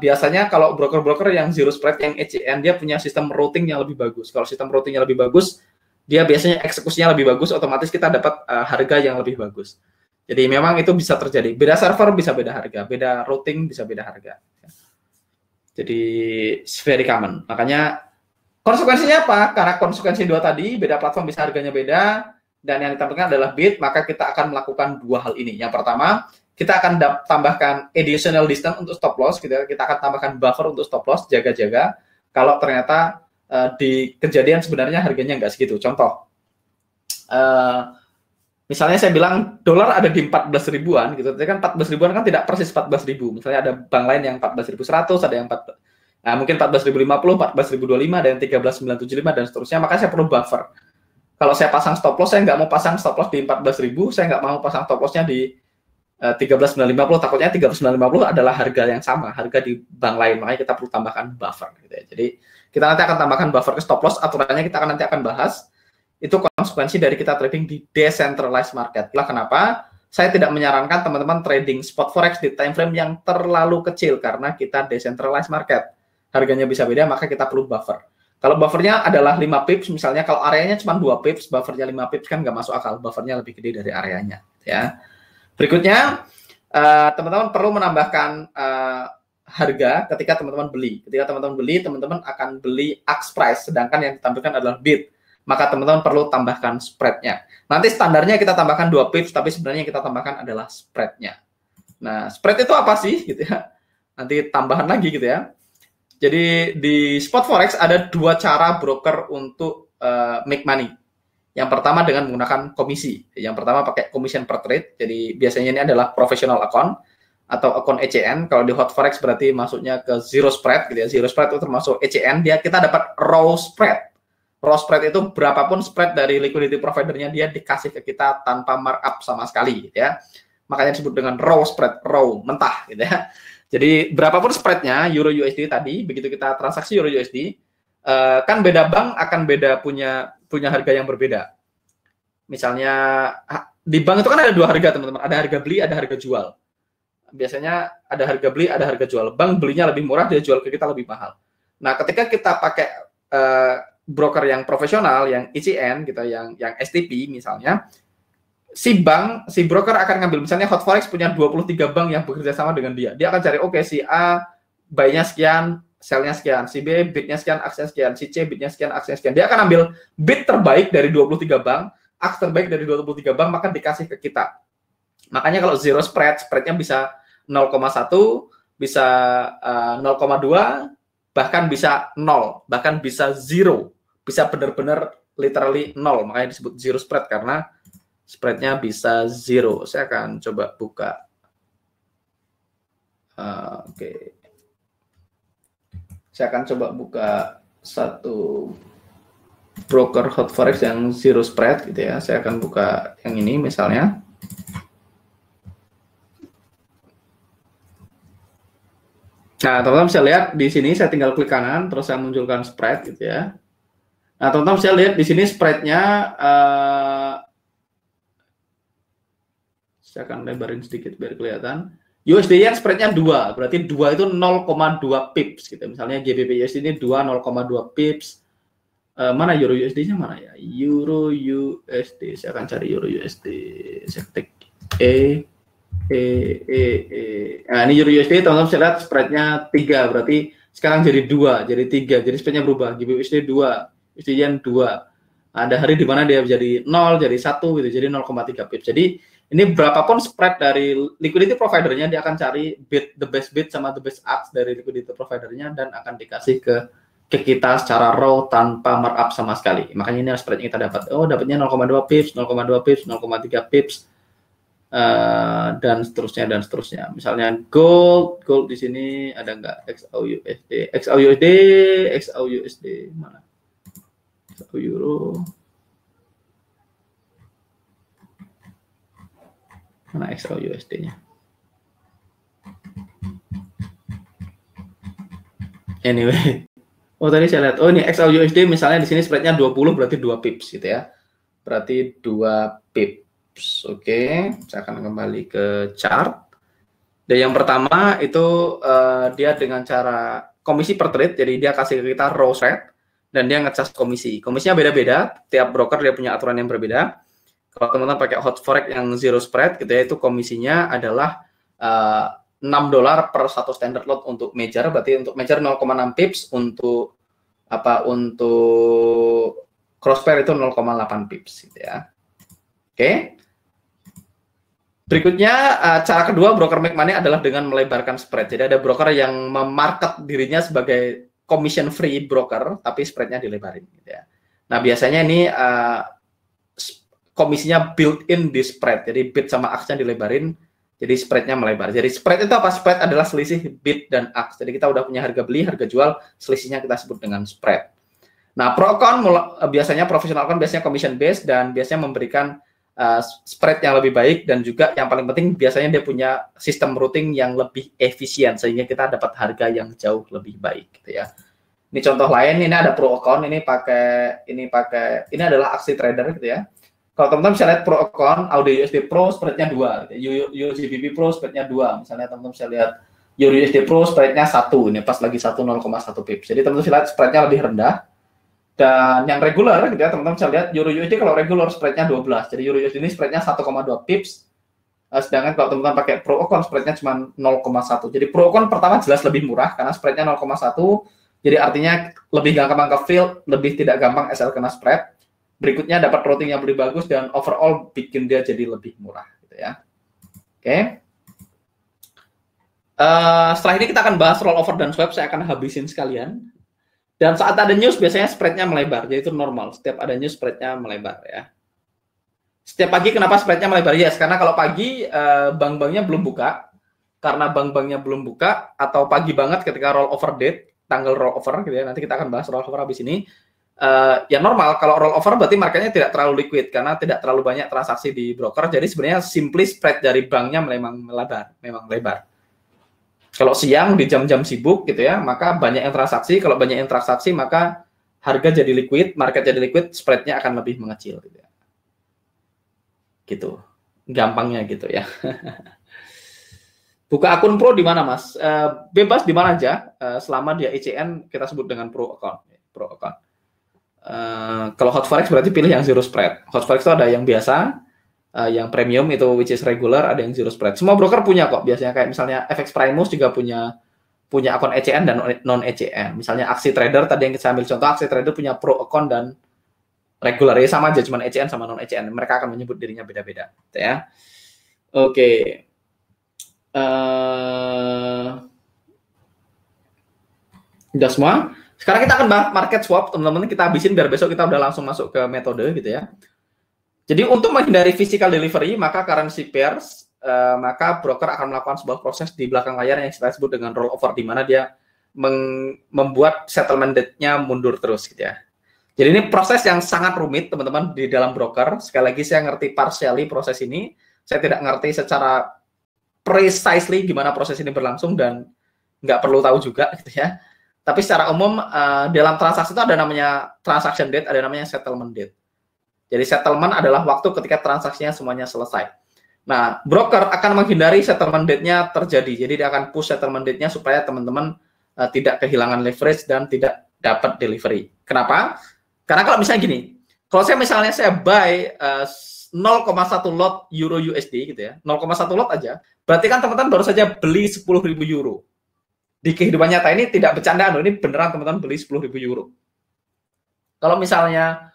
biasanya kalau broker-broker yang zero spread yang ECN dia punya sistem routing yang lebih bagus. Kalau sistem routingnya lebih bagus, dia biasanya eksekusinya lebih bagus, otomatis kita dapat harga yang lebih bagus. Jadi memang itu bisa terjadi. Beda server bisa beda harga, beda routing bisa beda harga. Jadi very common. Makanya konsekuensinya apa? Karena konsekuensi dua tadi, beda platform bisa harganya beda, dan yang ditampilkan adalah bid, maka kita akan melakukan dua hal ini. Yang pertama, kita akan tambahkan additional distance untuk stop loss, kita akan tambahkan buffer untuk stop loss, jaga-jaga. Kalau ternyata di kejadian sebenarnya harganya nggak segitu. Contoh, misalnya saya bilang dolar ada di 14 ribuan gitu. Tapi kan 14 ribuan kan tidak persis 14 ribu. Misalnya ada bank lain yang 14.100, ada yang mungkin 14.050, 14.025, ada yang 13.975 dan seterusnya. Maka saya perlu buffer. Kalau saya pasang stop loss, saya nggak mau pasang stop loss di 14.000, saya nggak mau pasang stop lossnya di 13.950. Takutnya 13.950 adalah harga yang sama, harga di bank lain. Makanya kita perlu tambahkan buffer. Gitu ya. Jadi kita nanti akan tambahkan buffer ke stop loss. Aturannya kita nanti akan bahas. Itu konsekuensi dari kita trading di decentralized market. Itulah kenapa saya tidak menyarankan teman-teman trading spot forex di time frame yang terlalu kecil karena kita decentralized market. Harganya bisa beda, maka kita perlu buffer. Kalau buffernya adalah 5 pips, misalnya kalau areanya cuma 2 pips, buffernya 5 pips kan nggak masuk akal. Buffernya lebih gede dari areanya. Ya. Berikutnya, teman-teman perlu menambahkan harga ketika teman-teman beli. Ketika teman-teman beli, teman-teman akan beli ask price, sedangkan yang ditampilkan adalah bid. Maka teman-teman perlu tambahkan spread-nya. Nanti standarnya kita tambahkan 2 pips, tapi sebenarnya yang kita tambahkan adalah spread-nya. Nah, spread itu apa sih? Gitu ya. Nanti tambahan lagi gitu ya. Jadi di spot forex ada dua cara broker untuk make money. Yang pertama dengan menggunakan komisi. Yang pertama pakai commission per trade. Jadi biasanya ini adalah professional account atau akun ECN. Kalau di hot forex berarti masuknya ke zero spread gitu ya. Zero spread itu termasuk ECN. Kita dapat raw spread. Raw spread itu berapapun spread dari liquidity providernya dia dikasih ke kita tanpa markup sama sekali gitu ya. Makanya disebut dengan raw spread, raw, mentah gitu ya. Jadi berapapun spreadnya Euro USD tadi, begitu kita transaksi Euro USD, kan beda bank akan beda punya harga yang berbeda. Misalnya di bank itu kan ada dua harga teman-teman, ada harga beli, ada harga jual. Biasanya ada harga beli, ada harga jual. Bank belinya lebih murah, dia jual ke kita lebih mahal. Nah, ketika kita pakai broker yang profesional, yang ECN gitu, yang STP misalnya, si broker akan ngambil, misalnya Hot Forex punya 23 bank yang bekerja sama dengan dia. Dia akan cari, oke, si A buy-nya sekian, sell-nya sekian, si B bid-nya sekian, aksesnya sekian, si C bid-nya sekian, aksesnya sekian. Dia akan ambil bid terbaik dari 23 bank, aks terbaik dari 23 bank, maka dikasih ke kita. Makanya kalau zero spread-nya bisa 0,1, bisa 0,2, bahkan bisa 0, bahkan bisa 0, bisa benar-benar literally 0. Makanya disebut zero spread karena spreadnya bisa 0. Saya akan coba buka. Oke. Saya akan coba buka satu broker Hot Forex yang zero spread gitu ya. Saya akan buka yang ini misalnya. Nah, teman-teman bisa lihat di sini saya tinggal klik kanan terus saya munculkan spread gitu ya. Nah, teman-teman bisa lihat di sini spreadnya saya akan lebarin sedikit biar kelihatan. USD yang spreadnya 2, berarti 2 itu 0,2 pips gitu. Misalnya GBP USD ini 2 0,2 pips. Mana Euro USD-nya mana ya? Euro USD. Saya akan cari Euro USD. Saya ketik Nah, ini Euro USD teman-teman bisa lihat spreadnya 3, berarti sekarang jadi 2, jadi 3. Jadi spreadnya berubah. GBP USD 2, USD Yen 2. Ada hari di mana dia jadi 0, jadi 1 gitu. Jadi 0,3 pips. Jadi ini berapapun spread dari liquidity providernya, dia akan cari bid, the best bid sama the best ask dari liquidity providernya dan akan dikasih ke kita secara raw tanpa markup sama sekali. Makanya ini spread yang kita dapat. Oh, dapatnya 0,2 pips, 0,2 pips, 0,3 pips, dan seterusnya. Misalnya gold di sini ada nggak XAUUSD mana? XAU euro. Mana XAU USD-nya? Anyway, tadi saya lihat, ini XAU USD misalnya di sini spreadnya 20 berarti 2 pips gitu ya. Berarti 2 pips. Oke, saya akan kembali ke chart. Dan yang pertama itu dia dengan cara komisi per trade, jadi dia kasih ke kita raw rate dan dia ngecas komisi. Komisinya beda-beda, tiap broker dia punya aturan yang berbeda. Kalau teman-teman pakai Hot Forex yang zero spread gitu ya, itu komisinya adalah $6 per satu standard lot untuk major, berarti untuk major 0,6 pips, untuk cross pair itu 0,8 pips gitu ya. Oke. Berikutnya cara kedua broker make money adalah dengan melebarkan spread. Jadi ada broker yang memarket dirinya sebagai commission free broker tapi spreadnya dilebarin gitu ya. Nah, biasanya ini komisinya built-in di spread, jadi bid sama aksnya dilebarin, jadi spreadnya melebar. Jadi spread itu apa? Spread adalah selisih bid dan aks. Jadi kita udah punya harga beli, harga jual, selisihnya kita sebut dengan spread. Nah, pro account biasanya profesional account biasanya commission based dan biasanya memberikan spread yang lebih baik dan juga yang paling penting biasanya dia punya sistem routing yang lebih efisien sehingga kita dapat harga yang jauh lebih baik gitu ya. Ini contoh lain, ini ada pro account, ini adalah aksi trader gitu ya. Kalau teman-teman bisa lihat pro account, Audio USD Pro spreadnya 2, USDBP Pro spreadnya 2. Misalnya teman-teman bisa lihat Euro USD Pro spreadnya 1, ini pas lagi 0,1 pips. Jadi teman-teman bisa lihat spreadnya lebih rendah. Dan yang regular gitu ya, teman-teman bisa lihat Euro USD kalau regular spreadnya 12. Jadi Euro USD ini spreadnya 1,2 pips. Sedangkan kalau teman-teman pakai pro account spreadnya cuma 0,1. Jadi pro account pertama jelas lebih murah karena spreadnya 0,1. Jadi artinya lebih gampang ke field, lebih tidak gampang SL kena spread. Berikutnya dapat routing yang lebih bagus dan overall bikin dia jadi lebih murah gitu ya. Oke. Setelah ini kita akan bahas rollover dan swap, saya akan habisin sekalian. Dan saat ada news biasanya spreadnya melebar, jadi itu normal. Setiap ada news spreadnya melebar ya. Setiap pagi kenapa spreadnya melebar? Yes, karena kalau pagi bank-banknya belum buka. Karena bank-banknya belum buka atau pagi banget ketika rollover date, tanggal rollover gitu ya. Nanti kita akan bahas rollover habis ini. Ya normal, kalau rollover berarti marketnya tidak terlalu liquid karena tidak terlalu banyak transaksi di broker. Jadi sebenarnya simply spread dari banknya memang lebar. Kalau siang di jam-jam sibuk gitu ya, maka banyak yang transaksi. Kalau banyak yang transaksi maka harga jadi liquid, market jadi liquid, spread-nya akan lebih mengecil. Gitu. Gampangnya gitu ya. Buka akun pro di mana, Mas? Bebas di mana aja, selama dia ECN kita sebut dengan pro account. Pro account. Kalau hot forex berarti pilih yang zero spread. Hot forex itu ada yang biasa, yang premium itu which is regular, ada yang zero spread. Semua broker punya kok biasanya, kayak misalnya FX Primus juga punya akun ECN dan non ECN. Misalnya Aksi Trader tadi yang kita ambil contoh, Aksi Trader punya pro account dan regular, ya sama aja, cuma ECN sama non ECN. Mereka akan menyebut dirinya beda-beda, ya. Oke. Udah semua. Sekarang kita akan bahas market swap, teman-teman. Kita habisin biar besok kita udah langsung masuk ke metode gitu ya. Jadi untuk menghindari physical delivery, maka currency pairs, maka broker akan melakukan sebuah proses di belakang layar yang kita sebut dengan rollover, di mana dia membuat settlement date-nya mundur terus gitu ya. Jadi ini proses yang sangat rumit teman-teman di dalam broker. Sekali lagi saya ngerti partially proses ini, saya tidak ngerti secara precisely gimana proses ini berlangsung dan nggak perlu tahu juga gitu ya. Tapi secara umum dalam transaksi itu ada namanya transaction date, ada namanya settlement date. Jadi settlement adalah waktu ketika transaksinya semuanya selesai. Nah, broker akan menghindari settlement date-nya terjadi. Jadi dia akan push settlement date-nya supaya teman-teman tidak kehilangan leverage dan tidak dapat delivery. Kenapa? Karena kalau misalnya gini, kalau saya buy 0,1 lot euro USD gitu ya, 0,1 lot aja, berarti kan teman-teman baru saja beli 10.000 euro. Di kehidupan nyata ini tidak bercandaan, ini beneran teman-teman beli 10.000 euro. Kalau misalnya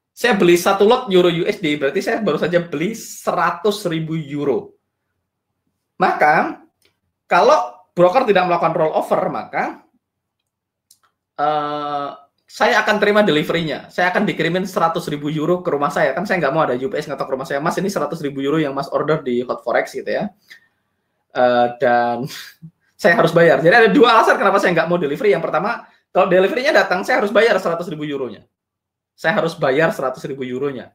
saya beli 1 lot euro USD, berarti saya baru saja beli 100.000 euro. Maka, kalau broker tidak melakukan rollover, maka saya akan terima delivery-nya. Saya akan dikirimin 100.000 euro ke rumah saya. Kan saya nggak mau ada UPS ngetok ke rumah saya, Mas ini 100.000 euro yang Mas order di Hot Forex gitu ya. Dan saya harus bayar. Jadi ada dua alasan kenapa saya nggak mau delivery. Yang pertama, kalau delivery-nya datang, saya harus bayar 100.000 euronya. Saya harus bayar 100.000 euronya.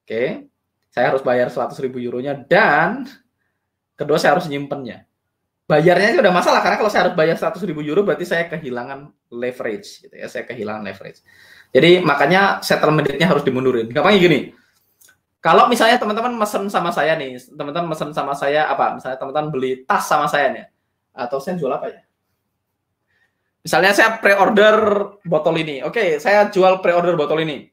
Oke. Saya harus bayar 100.000 euronya. Dan kedua, saya harus nyimpennya. Bayarnya itu udah masalah, karena kalau saya harus bayar 100.000 euro, berarti saya kehilangan leverage. Gitu ya. Saya kehilangan leverage. Jadi makanya settlement date-nya harus dimundurin. Gampangnya gini. Kalau misalnya teman-teman mesen sama saya nih, teman-teman mesen sama saya apa? Misalnya teman-teman beli tas sama saya nih. Atau saya jual apa ya? Misalnya saya pre-order botol ini. Oke, saya jual pre-order botol ini.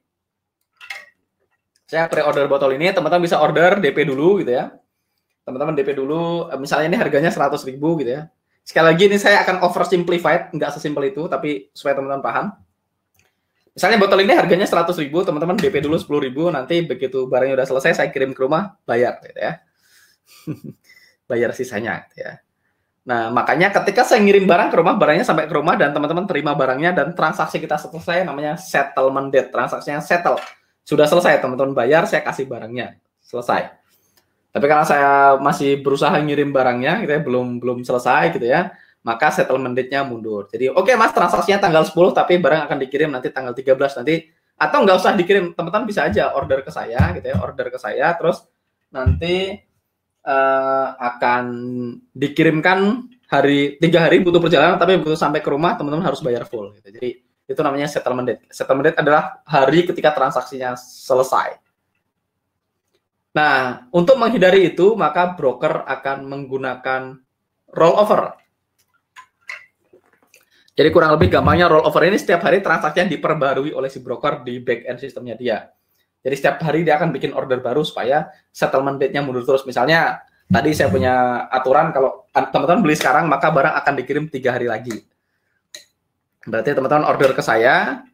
Saya pre-order botol ini, teman-teman bisa order DP dulu gitu ya. Teman-teman DP dulu, misalnya ini harganya 100.000 gitu ya. Sekali lagi ini saya akan oversimplified, nggak sesimpel itu, tapi supaya teman-teman paham. Misalnya botol ini harganya 100.000, teman-teman DP dulu 10.000, nanti begitu barangnya udah selesai, saya kirim ke rumah, bayar gitu ya. Bayar sisanya gitu ya. Nah, makanya ketika saya ngirim barang ke rumah, barangnya sampai ke rumah dan teman-teman terima barangnya dan transaksi kita selesai, namanya settlement date. Transaksinya settle. Sudah selesai, teman-teman bayar, saya kasih barangnya. Selesai. Tapi karena saya masih berusaha ngirim barangnya, gitu ya, belum selesai gitu ya, maka settlement date-nya mundur. Jadi, oke, Mas, transaksinya tanggal 10, tapi barang akan dikirim nanti tanggal 13 nanti. Atau nggak usah dikirim, teman-teman bisa aja order ke saya, gitu ya, order ke saya, terus nanti akan dikirimkan 3 hari butuh perjalanan, tapi begitu sampai ke rumah teman-teman harus bayar full gitu. Jadi itu namanya settlement date. Settlement date adalah hari ketika transaksinya selesai. Nah, untuk menghindari itu maka broker akan menggunakan rollover. Jadi kurang lebih gampangnya rollover ini setiap hari transaksinya diperbarui oleh si broker di back end sistemnya dia. Jadi setiap hari dia akan bikin order baru supaya settlement date-nya mundur terus. Misalnya, tadi saya punya aturan kalau teman-teman beli sekarang, maka barang akan dikirim 3 hari lagi. Berarti teman-teman order ke saya,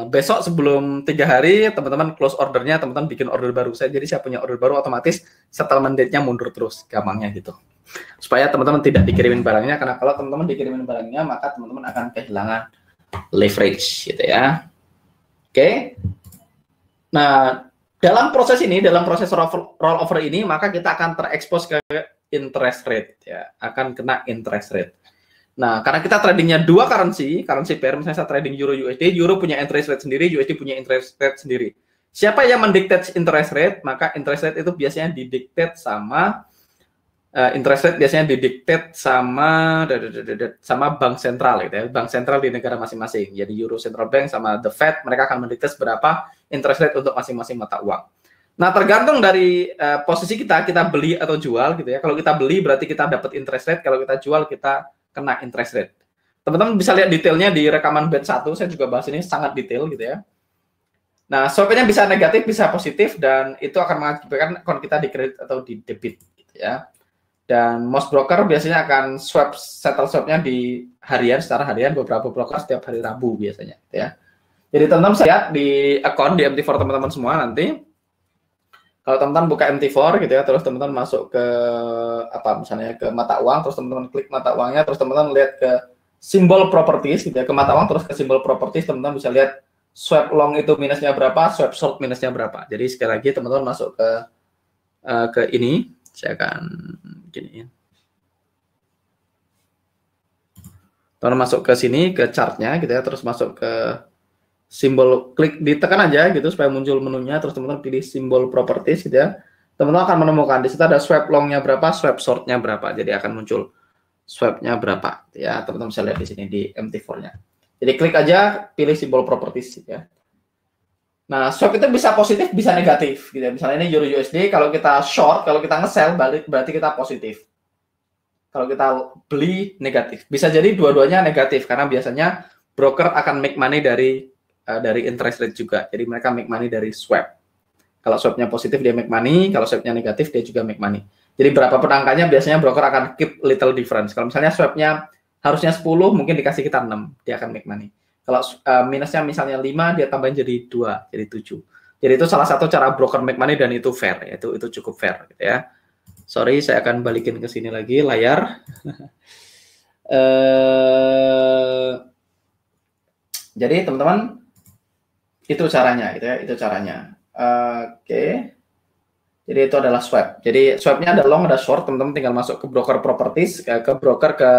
besok sebelum 3 hari, teman-teman close ordernya, teman-teman bikin order baru. Jadi saya punya order baru, otomatis settlement date-nya mundur terus. Gampangnya gitu. Supaya teman-teman tidak dikirimin barangnya, karena kalau teman-teman dikirimin barangnya, maka teman-teman akan kehilangan leverage gitu ya. Oke. Nah, dalam proses rollover ini, maka kita akan terekspos ke interest rate ya, akan kena interest rate. Nah, karena kita tradingnya dua currency pair, misalnya saya trading euro USD, euro punya interest rate sendiri, USD punya interest rate sendiri. Siapa yang mendikte interest rate? Maka interest rate itu biasanya didikte sama interest rate biasanya didiktet sama bank sentral gitu ya, bank sentral di negara masing-masing. Jadi Euro Central Bank sama The Fed mereka akan mendiktet berapa interest rate untuk masing-masing mata uang. Nah, tergantung dari posisi kita beli atau jual gitu ya. Kalau kita beli berarti kita dapat interest rate, kalau kita jual kita kena interest rate. Teman-teman bisa lihat detailnya di rekaman batch 1, saya juga bahas ini sangat detail gitu ya. Nah, swap-nya bisa negatif, bisa positif, dan itu akan mengakibatkan akun kita di kredit atau di debit gitu ya. Dan most broker biasanya akan settle swap-nya di harian, secara harian, beberapa broker setiap hari Rabu biasanya gitu ya. Jadi teman-teman bisa lihat di akun di MT4 teman-teman semua nanti. Kalau teman-teman buka MT4 gitu ya, terus teman-teman masuk ke misalnya ke mata uang, terus teman-teman klik mata uangnya, terus teman-teman lihat ke simbol properties gitu ya, ke mata uang terus ke simbol properties, teman-teman bisa lihat swap long itu minusnya berapa, swap short minusnya berapa. Jadi sekali lagi teman-teman masuk ke ini, saya akan giniin. Teman-teman masuk ke sini ke chartnya gitu ya, terus masuk ke simbol, klik ditekan aja gitu supaya muncul menunya, terus teman-teman pilih simbol properties gitu ya. Teman-teman akan menemukan di situ ada swap longnya berapa, swap shortnya berapa. Jadi akan muncul swapnya berapa gitu ya. Teman-teman bisa lihat di sini di MT4-nya. Jadi klik aja, pilih simbol properties gitu ya. Nah, swap itu bisa positif, bisa negatif gitu ya. Misalnya ini Euro USD, kalau kita short, kalau kita nge-sell berarti kita positif. Kalau kita beli negatif. Bisa jadi dua-duanya negatif karena biasanya broker akan make money dari interest rate juga. Jadi mereka make money dari swap. Kalau swapnya positif dia make money, kalau swapnya negatif dia juga make money. Jadi berapapun angkanya biasanya broker akan keep little difference. Kalau misalnya swapnya harusnya 10, mungkin dikasih kita 6, dia akan make money. Kalau minusnya misalnya 5, dia tambahin jadi 2, jadi 7. Jadi itu salah satu cara broker make money dan itu fair, itu cukup fair gitu ya. Sorry, saya akan balikin ke sini lagi layar. Jadi teman-teman itu caranya gitu ya, itu caranya. Oke. Jadi itu adalah swap. Jadi swapnya ada long, ada short. Teman-teman tinggal masuk ke broker properties, ke broker ke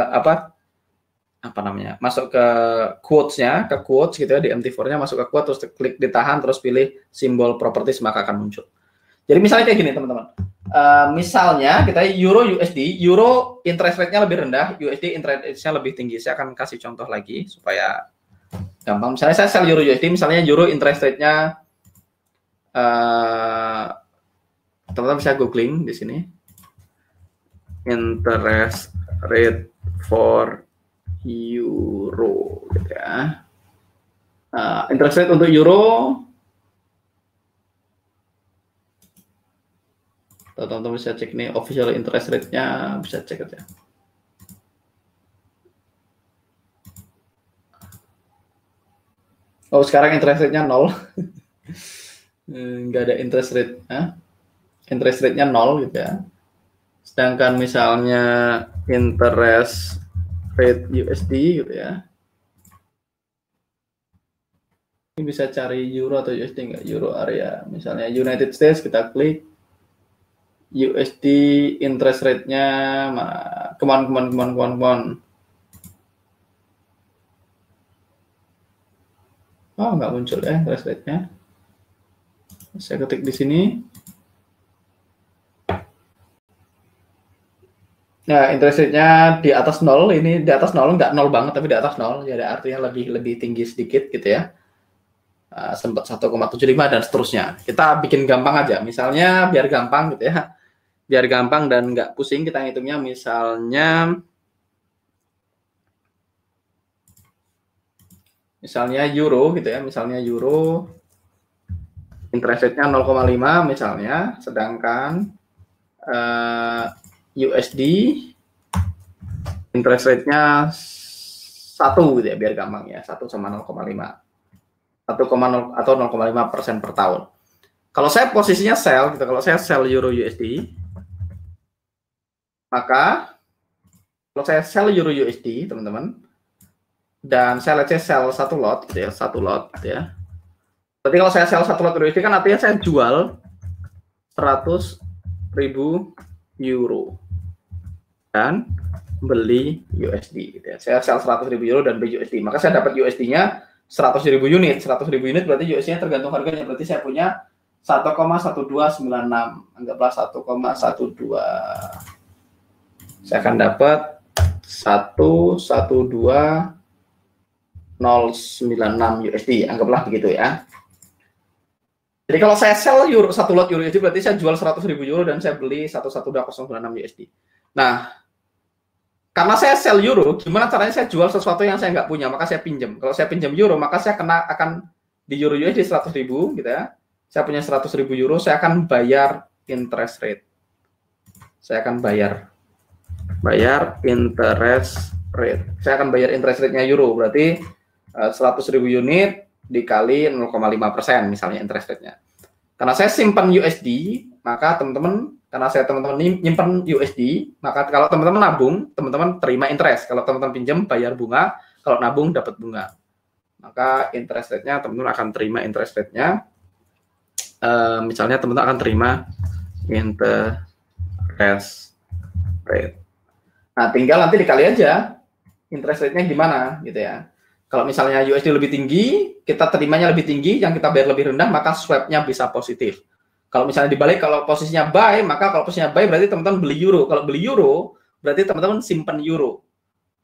apa namanya, masuk ke quotes-nya, ke quotes gitu ya, di MT4-nya masuk ke quotes, terus klik ditahan, terus pilih simbol properties, maka akan muncul. Jadi misalnya kayak gini teman-teman, misalnya kita Euro USD, Euro interest rate-nya lebih rendah, USD interest rate-nya lebih tinggi. Saya akan kasih contoh lagi supaya gampang. Misalnya saya sell Euro USD, misalnya Euro interest rate-nya, teman-teman bisa googling di sini, interest rate for Euro gitu ya. Interest rate untuk Euro, teman-teman bisa cek nih official interest rate-nya, bisa cek aja. Oh, sekarang interest rate-nya 0. Nggak ada interest rate, interest rate-nya 0 gitu ya. Sedangkan misalnya interest rate USD gitu ya. Ini bisa cari Euro atau USD nggak? Euro area. Misalnya United States, kita klik USD interest rate-nya, kemana. Oh, nggak muncul ya interest rate-nya. Saya ketik di sini. Nah, interest rate-nya di atas 0, ini di atas 0, nggak 0 banget, tapi di atas 0, jadi artinya lebih tinggi sedikit gitu ya. Sempat 1,75 dan seterusnya. Kita bikin gampang aja, misalnya biar gampang gitu ya. Biar gampang dan nggak pusing kita hitungnya, misalnya Euro gitu ya, misalnya Euro interest rate-nya 0,5 misalnya, sedangkan USD interest rate-nya 1 gitu ya, biar gampang ya, 1 sama 0,5. 1,0 atau 0,5% per tahun. Kalau saya posisinya sell gitu, kalau saya sell Euro USD, maka kalau saya sell Euro USD, teman-teman, dan saya let's say sell 1 lot gitu ya, 1 lot gitu ya. Berarti kalau saya sell 1 lot Euro USD kan artinya saya jual 100.000 euro dan beli USD gitu ya. Saya sell 100.000 euro dan beli USD, maka saya dapat USD-nya 100.000 unit. 100.000 unit berarti USD-nya tergantung harganya. Berarti saya punya 1,1296. Anggaplah 1,12. Saya akan dapat 112.096 USD, anggaplah begitu ya. Jadi kalau saya sell euro, satu lot euro USD berarti saya jual 100.000 euro dan saya beli 112.096 USD. Nah, karena saya sell euro, gimana caranya saya jual sesuatu yang saya nggak punya, maka saya pinjam. Kalau saya pinjam euro, maka saya akan di euro USD 100.000 gitu ya. Saya punya 100.000 euro, saya akan bayar interest rate. Saya akan bayar interest rate. Saya akan bayar interest rate-nya euro, berarti 100.000 unit dikali 0,5% misalnya interest rate-nya. Karena saya simpan USD, maka teman-teman, karena saya teman-teman nyimpan USD, maka kalau teman-teman nabung, teman-teman terima interest. Kalau teman-teman pinjam, bayar bunga. Kalau nabung, dapat bunga. Maka interest rate-nya, teman-teman akan terima interest rate-nya. Misalnya teman-teman akan terima interest rate. Nah, tinggal nanti dikali aja interest rate-nya gimana gitu ya. Kalau misalnya USD lebih tinggi, kita terimanya lebih tinggi, yang kita bayar lebih rendah, maka swap-nya bisa positif. Kalau misalnya dibalik, kalau posisinya buy, maka kalau posisinya buy berarti teman-teman beli euro. Kalau beli euro, berarti teman-teman simpan euro.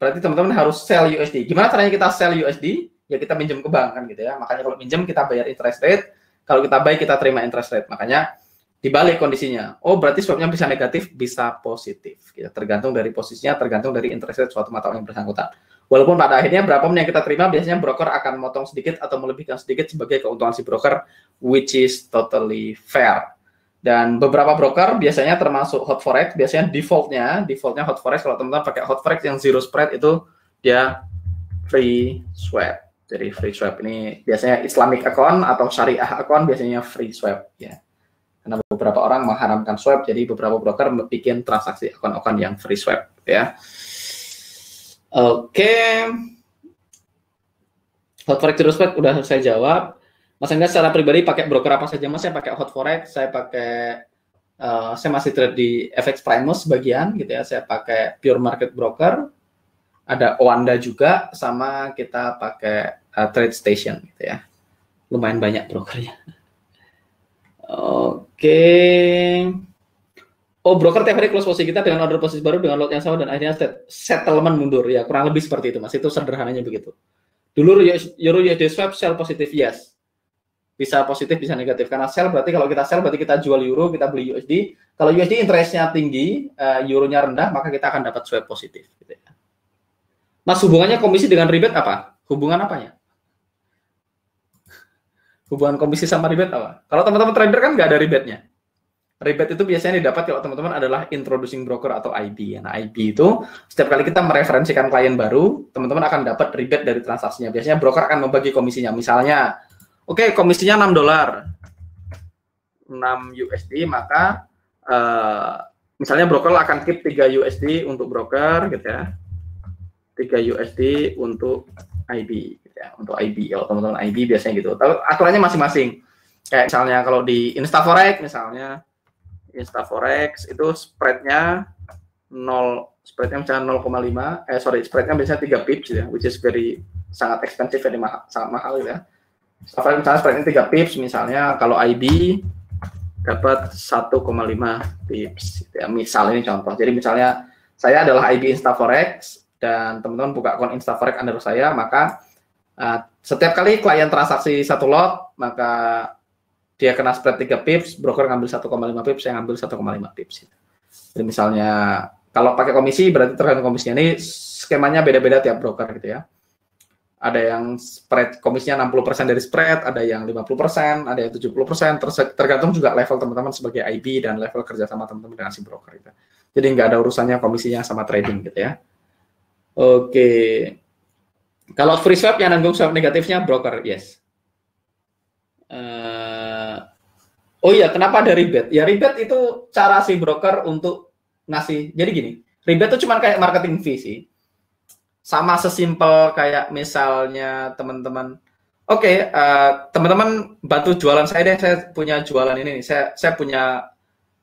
Berarti teman-teman harus sell USD. Gimana caranya kita sell USD? Ya kita pinjam ke bank kan gitu ya. Makanya kalau pinjam kita bayar interest rate, kalau kita buy kita terima interest rate. Makanya dibalik kondisinya. Oh, berarti swap-nya bisa negatif, bisa positif. Ya, tergantung dari posisinya, tergantung dari interest rate suatu mata uang yang bersangkutan. Walaupun pada akhirnya berapapun yang kita terima, biasanya broker akan motong sedikit atau melebihkan sedikit sebagai keuntungan si broker, which is totally fair. Dan beberapa broker biasanya termasuk hot forex, biasanya defaultnya hot forex, kalau teman-teman pakai hot forex yang zero spread itu dia free swap. Jadi free swap ini biasanya Islamic account atau syariah account biasanya free swap ya. Karena beberapa orang mengharamkan swap, jadi beberapa broker bikin transaksi akun-akun yang free swap ya. Oke. Hot forex zero spread udah saya jawab. Mas Angga secara pribadi pakai broker apa saja? Mas, saya pakai hot forex, saya masih trade di FX Primus sebagian gitu ya. Saya pakai pure market broker, ada Oanda juga, sama kita pakai Trade Station gitu ya. Lumayan banyak brokernya. Oke. Oh, broker tiap hari close posisi kita dengan order posisi baru dengan lot yang sama dan akhirnya settlement mundur ya, kurang lebih seperti itu Mas. Itu sederhananya begitu. Dulu euro USD swap sell positif, yes. Bisa positif, bisa negatif. Karena sell berarti kalau kita sell berarti kita jual euro, kita beli USD. Kalau USD interest-nya tinggi, euronya rendah, maka kita akan dapat swap positif gitu ya. Mas, hubungannya komisi dengan rebate apa? Hubungan apanya? Hubungan komisi sama rebate apa? Kalau teman-teman trader kan nggak ada rebate-nya. Rebate itu biasanya didapat kalau teman-teman adalah introducing broker atau IB. Nah, IB itu setiap kali kita mereferensikan klien baru, teman-teman akan dapat rebate dari transaksinya. Biasanya broker akan membagi komisinya. Misalnya, oke, komisinya $6. 6 USD, maka misalnya broker akan keep 3 USD untuk broker gitu ya. 3 USD untuk IB gitu ya. Untuk IB, kalau teman-teman IB biasanya gitu. Tapi aturannya masing-masing. Kayak misalnya kalau di Instaforex misalnya, Instaforex itu spreadnya 0, spreadnya misalnya 0,5, spreadnya biasanya 3 pips ya, which is sangat expensive, sangat mahal ya. Instaforex misalnya spreadnya 3 pips, misalnya kalau IB dapat 1,5 pips ya, misal ini contoh. Jadi misalnya saya adalah IB Instaforex dan teman-teman buka akun Instaforex under saya, maka setiap kali klien transaksi satu lot, maka dia kena spread 3 pips, broker ngambil 1,5 pips, saya ngambil 1,5 pips. Jadi misalnya kalau pakai komisi berarti tergantung komisinya. Ini skemanya beda-beda tiap broker gitu ya. Ada yang spread komisinya 60% dari spread, ada yang 50%, ada yang 70%, tergantung juga level teman-teman sebagai IB dan level kerjasama teman-teman dengan si broker gitu. Jadi nggak ada urusannya komisinya sama trading gitu ya. Oke. Kalau free swap yang nanggung swap negatifnya broker, yes. Oh iya, kenapa ada rebate? Ya rebate itu cara si broker untuk ngasih. Jadi gini, rebate itu cuma kayak marketing fee sih. Sama sesimpel kayak misalnya teman-teman, oke, teman-teman bantu jualan saya deh, saya punya jualan ini, saya punya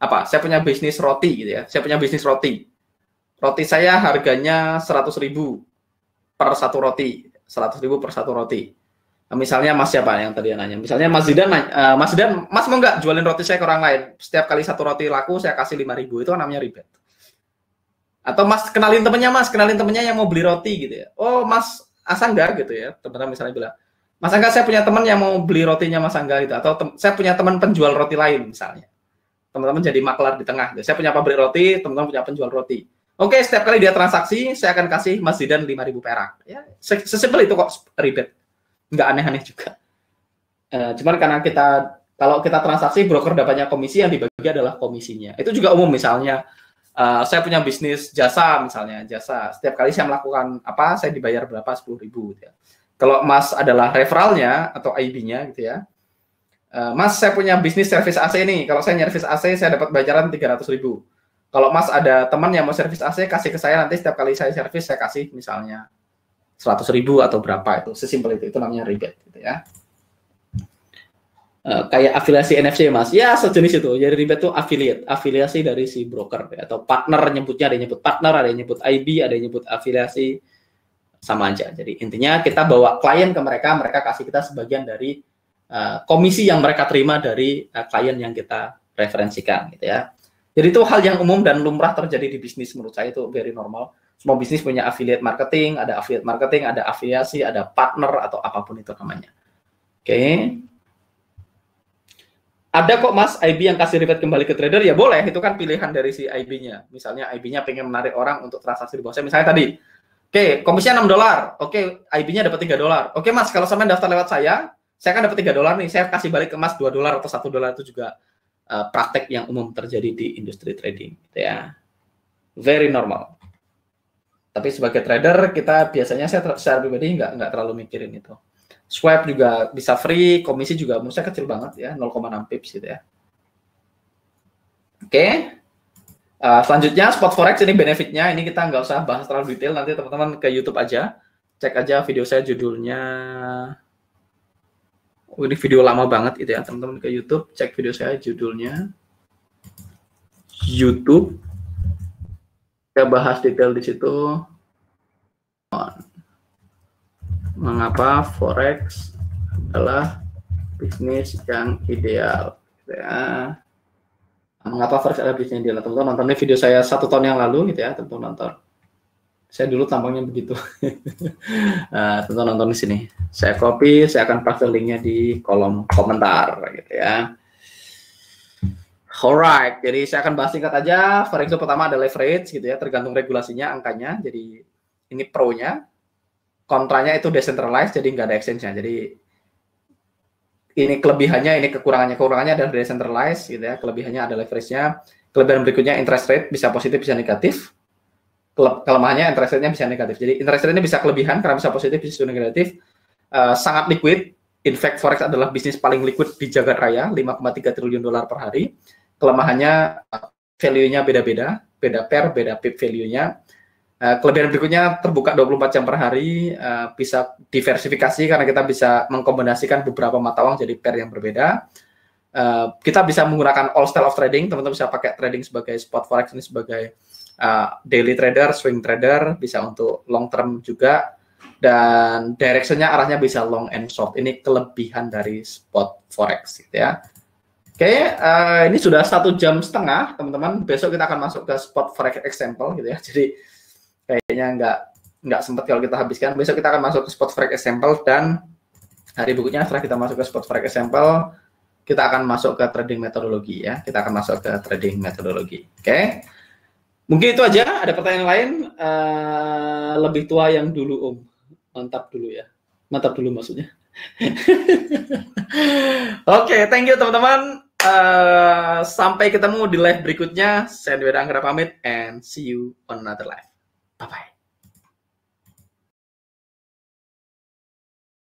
apa? Saya punya bisnis roti gitu ya. Saya punya bisnis roti. Roti saya harganya 100.000 per satu roti, 100.000 per satu roti. Misalnya Mas siapa yang tadi nanya? Misalnya Mas Zidan, Mas mau nggak jualin roti saya ke orang lain? Setiap kali satu roti laku saya kasih 5.000, itu namanya rebate. Atau Mas kenalin temennya yang mau beli roti gitu ya. Oh Mas Asangga gitu ya, teman-teman misalnya bilang, Mas Angga saya punya teman yang mau beli rotinya Mas Angga gitu, atau saya punya teman penjual roti lain misalnya. Teman-teman jadi maklar di tengah. Saya punya pabrik roti, teman-teman punya penjual roti. Oke, setiap kali dia transaksi, saya akan kasih Mas Zidan 5.000 perak. Ya, sesimpel itu kok rebate. Nggak aneh-aneh juga. Cuman karena kalau kita transaksi, broker dapatnya komisi, yang dibagi adalah komisinya. Itu juga umum misalnya, saya punya bisnis jasa misalnya, jasa. Setiap kali saya melakukan apa, saya dibayar berapa, 10.000 gitu ya. Kalau Mas adalah referralnya atau IB-nya gitu ya, Mas saya punya bisnis servis AC nih, kalau saya nyervis AC saya dapat bayaran 300.000. Kalau Mas ada teman yang mau servis AC, kasih ke saya, nanti setiap kali saya servis saya kasih misalnya 100.000 atau berapa, itu sesimpel itu namanya rebate gitu ya. Kayak afiliasi NFC Mas, ya sejenis itu. Jadi rebate itu afiliasi dari si broker ya, atau partner, nyebutnya ada yang nyebut partner, ada yang nyebut IB, ada yang nyebut afiliasi, sama aja. Jadi intinya kita bawa klien ke mereka, mereka kasih kita sebagian dari komisi yang mereka terima dari klien yang kita referensikan gitu ya. Jadi itu hal yang umum dan lumrah terjadi di bisnis, menurut saya itu very normal. Semua bisnis punya affiliate marketing, ada afiliasi, ada partner atau apapun itu namanya. Oke. Ada kok Mas IB yang kasih rebate kembali ke trader, ya boleh, itu kan pilihan dari si IB-nya. Misalnya IB-nya pengen menarik orang untuk transaksi di bawah saya, misalnya tadi. Oke, komisinya $6. Oke, IB-nya dapat $3. Oke Mas, kalau sampai daftar lewat saya kan dapat $3 nih, saya kasih balik ke Mas $2 atau $1, itu juga praktek yang umum terjadi di industri trading gitu ya. Very normal. Tapi sebagai trader kita biasanya, saya secara pribadi nggak terlalu mikirin itu. Swap juga bisa free, komisi juga menurut saya kecil banget ya, 0,6 pips gitu ya. Oke. Selanjutnya spot forex, ini benefitnya, ini kita nggak usah bahas terlalu detail, nanti teman-teman ke YouTube aja, cek aja video saya, judulnya, oh, ini video lama banget itu ya, teman-teman ke YouTube, cek video saya, judulnya YouTube, saya bahas detail di situ. Mengapa forex adalah bisnis yang ideal? Ya. Mengapa forex adalah bisnis yang ideal? Teman-teman nonton video saya 1 tahun yang lalu gitu ya, teman-teman nonton. Saya dulu tampangnya begitu. Teman-teman nonton di sini. Saya copy, saya akan paste linknya di kolom komentar gitu ya. Alright, jadi saya akan bahas singkat aja. Forex itu pertama ada leverage gitu ya, tergantung regulasinya, angkanya. Jadi ini pro-nya. Kontranya itu decentralized, jadi nggak ada exchange-nya. Jadi ini kelebihannya, ini kekurangannya. Kekurangannya adalah decentralized gitu ya, kelebihannya ada leverage-nya. Kelebihan berikutnya interest rate bisa positif, bisa negatif. Kelemahannya interest rate-nya bisa negatif. Jadi interest rate-nya bisa kelebihan karena bisa positif, bisa negatif. Sangat liquid. In fact, forex adalah bisnis paling liquid di jagat raya, $5,3 triliun per hari. Kelemahannya value-nya beda-beda, beda pair, beda pip value-nya. Kelebihan berikutnya terbuka 24 jam per hari, bisa diversifikasi karena kita bisa mengkombinasikan beberapa mata uang jadi pair yang berbeda. Kita bisa menggunakan all style of trading, teman-teman bisa pakai trading sebagai spot forex ini sebagai daily trader, swing trader, bisa untuk long term juga, dan directionnya arahnya bisa long and short. Ini kelebihan dari spot forex gitu ya. Oke, ini sudah 1,5 jam, teman-teman. Besok kita akan masuk ke spot forex example gitu ya. Jadi kayaknya nggak sempat kalau kita habiskan. Besok kita akan masuk ke spot forex example, dan hari berikutnya setelah kita masuk ke spot forex example, kita akan masuk ke trading metodologi ya. Kita akan masuk ke trading metodologi. Oke. Mungkin itu aja. Ada pertanyaan lain? Lebih tua yang dulu, Om. Mantap dulu ya. Mantap dulu maksudnya. Oke, thank you teman-teman. Sampai ketemu di live berikutnya. Saya Dwi Anggra pamit, and see you on another live. Bye-bye.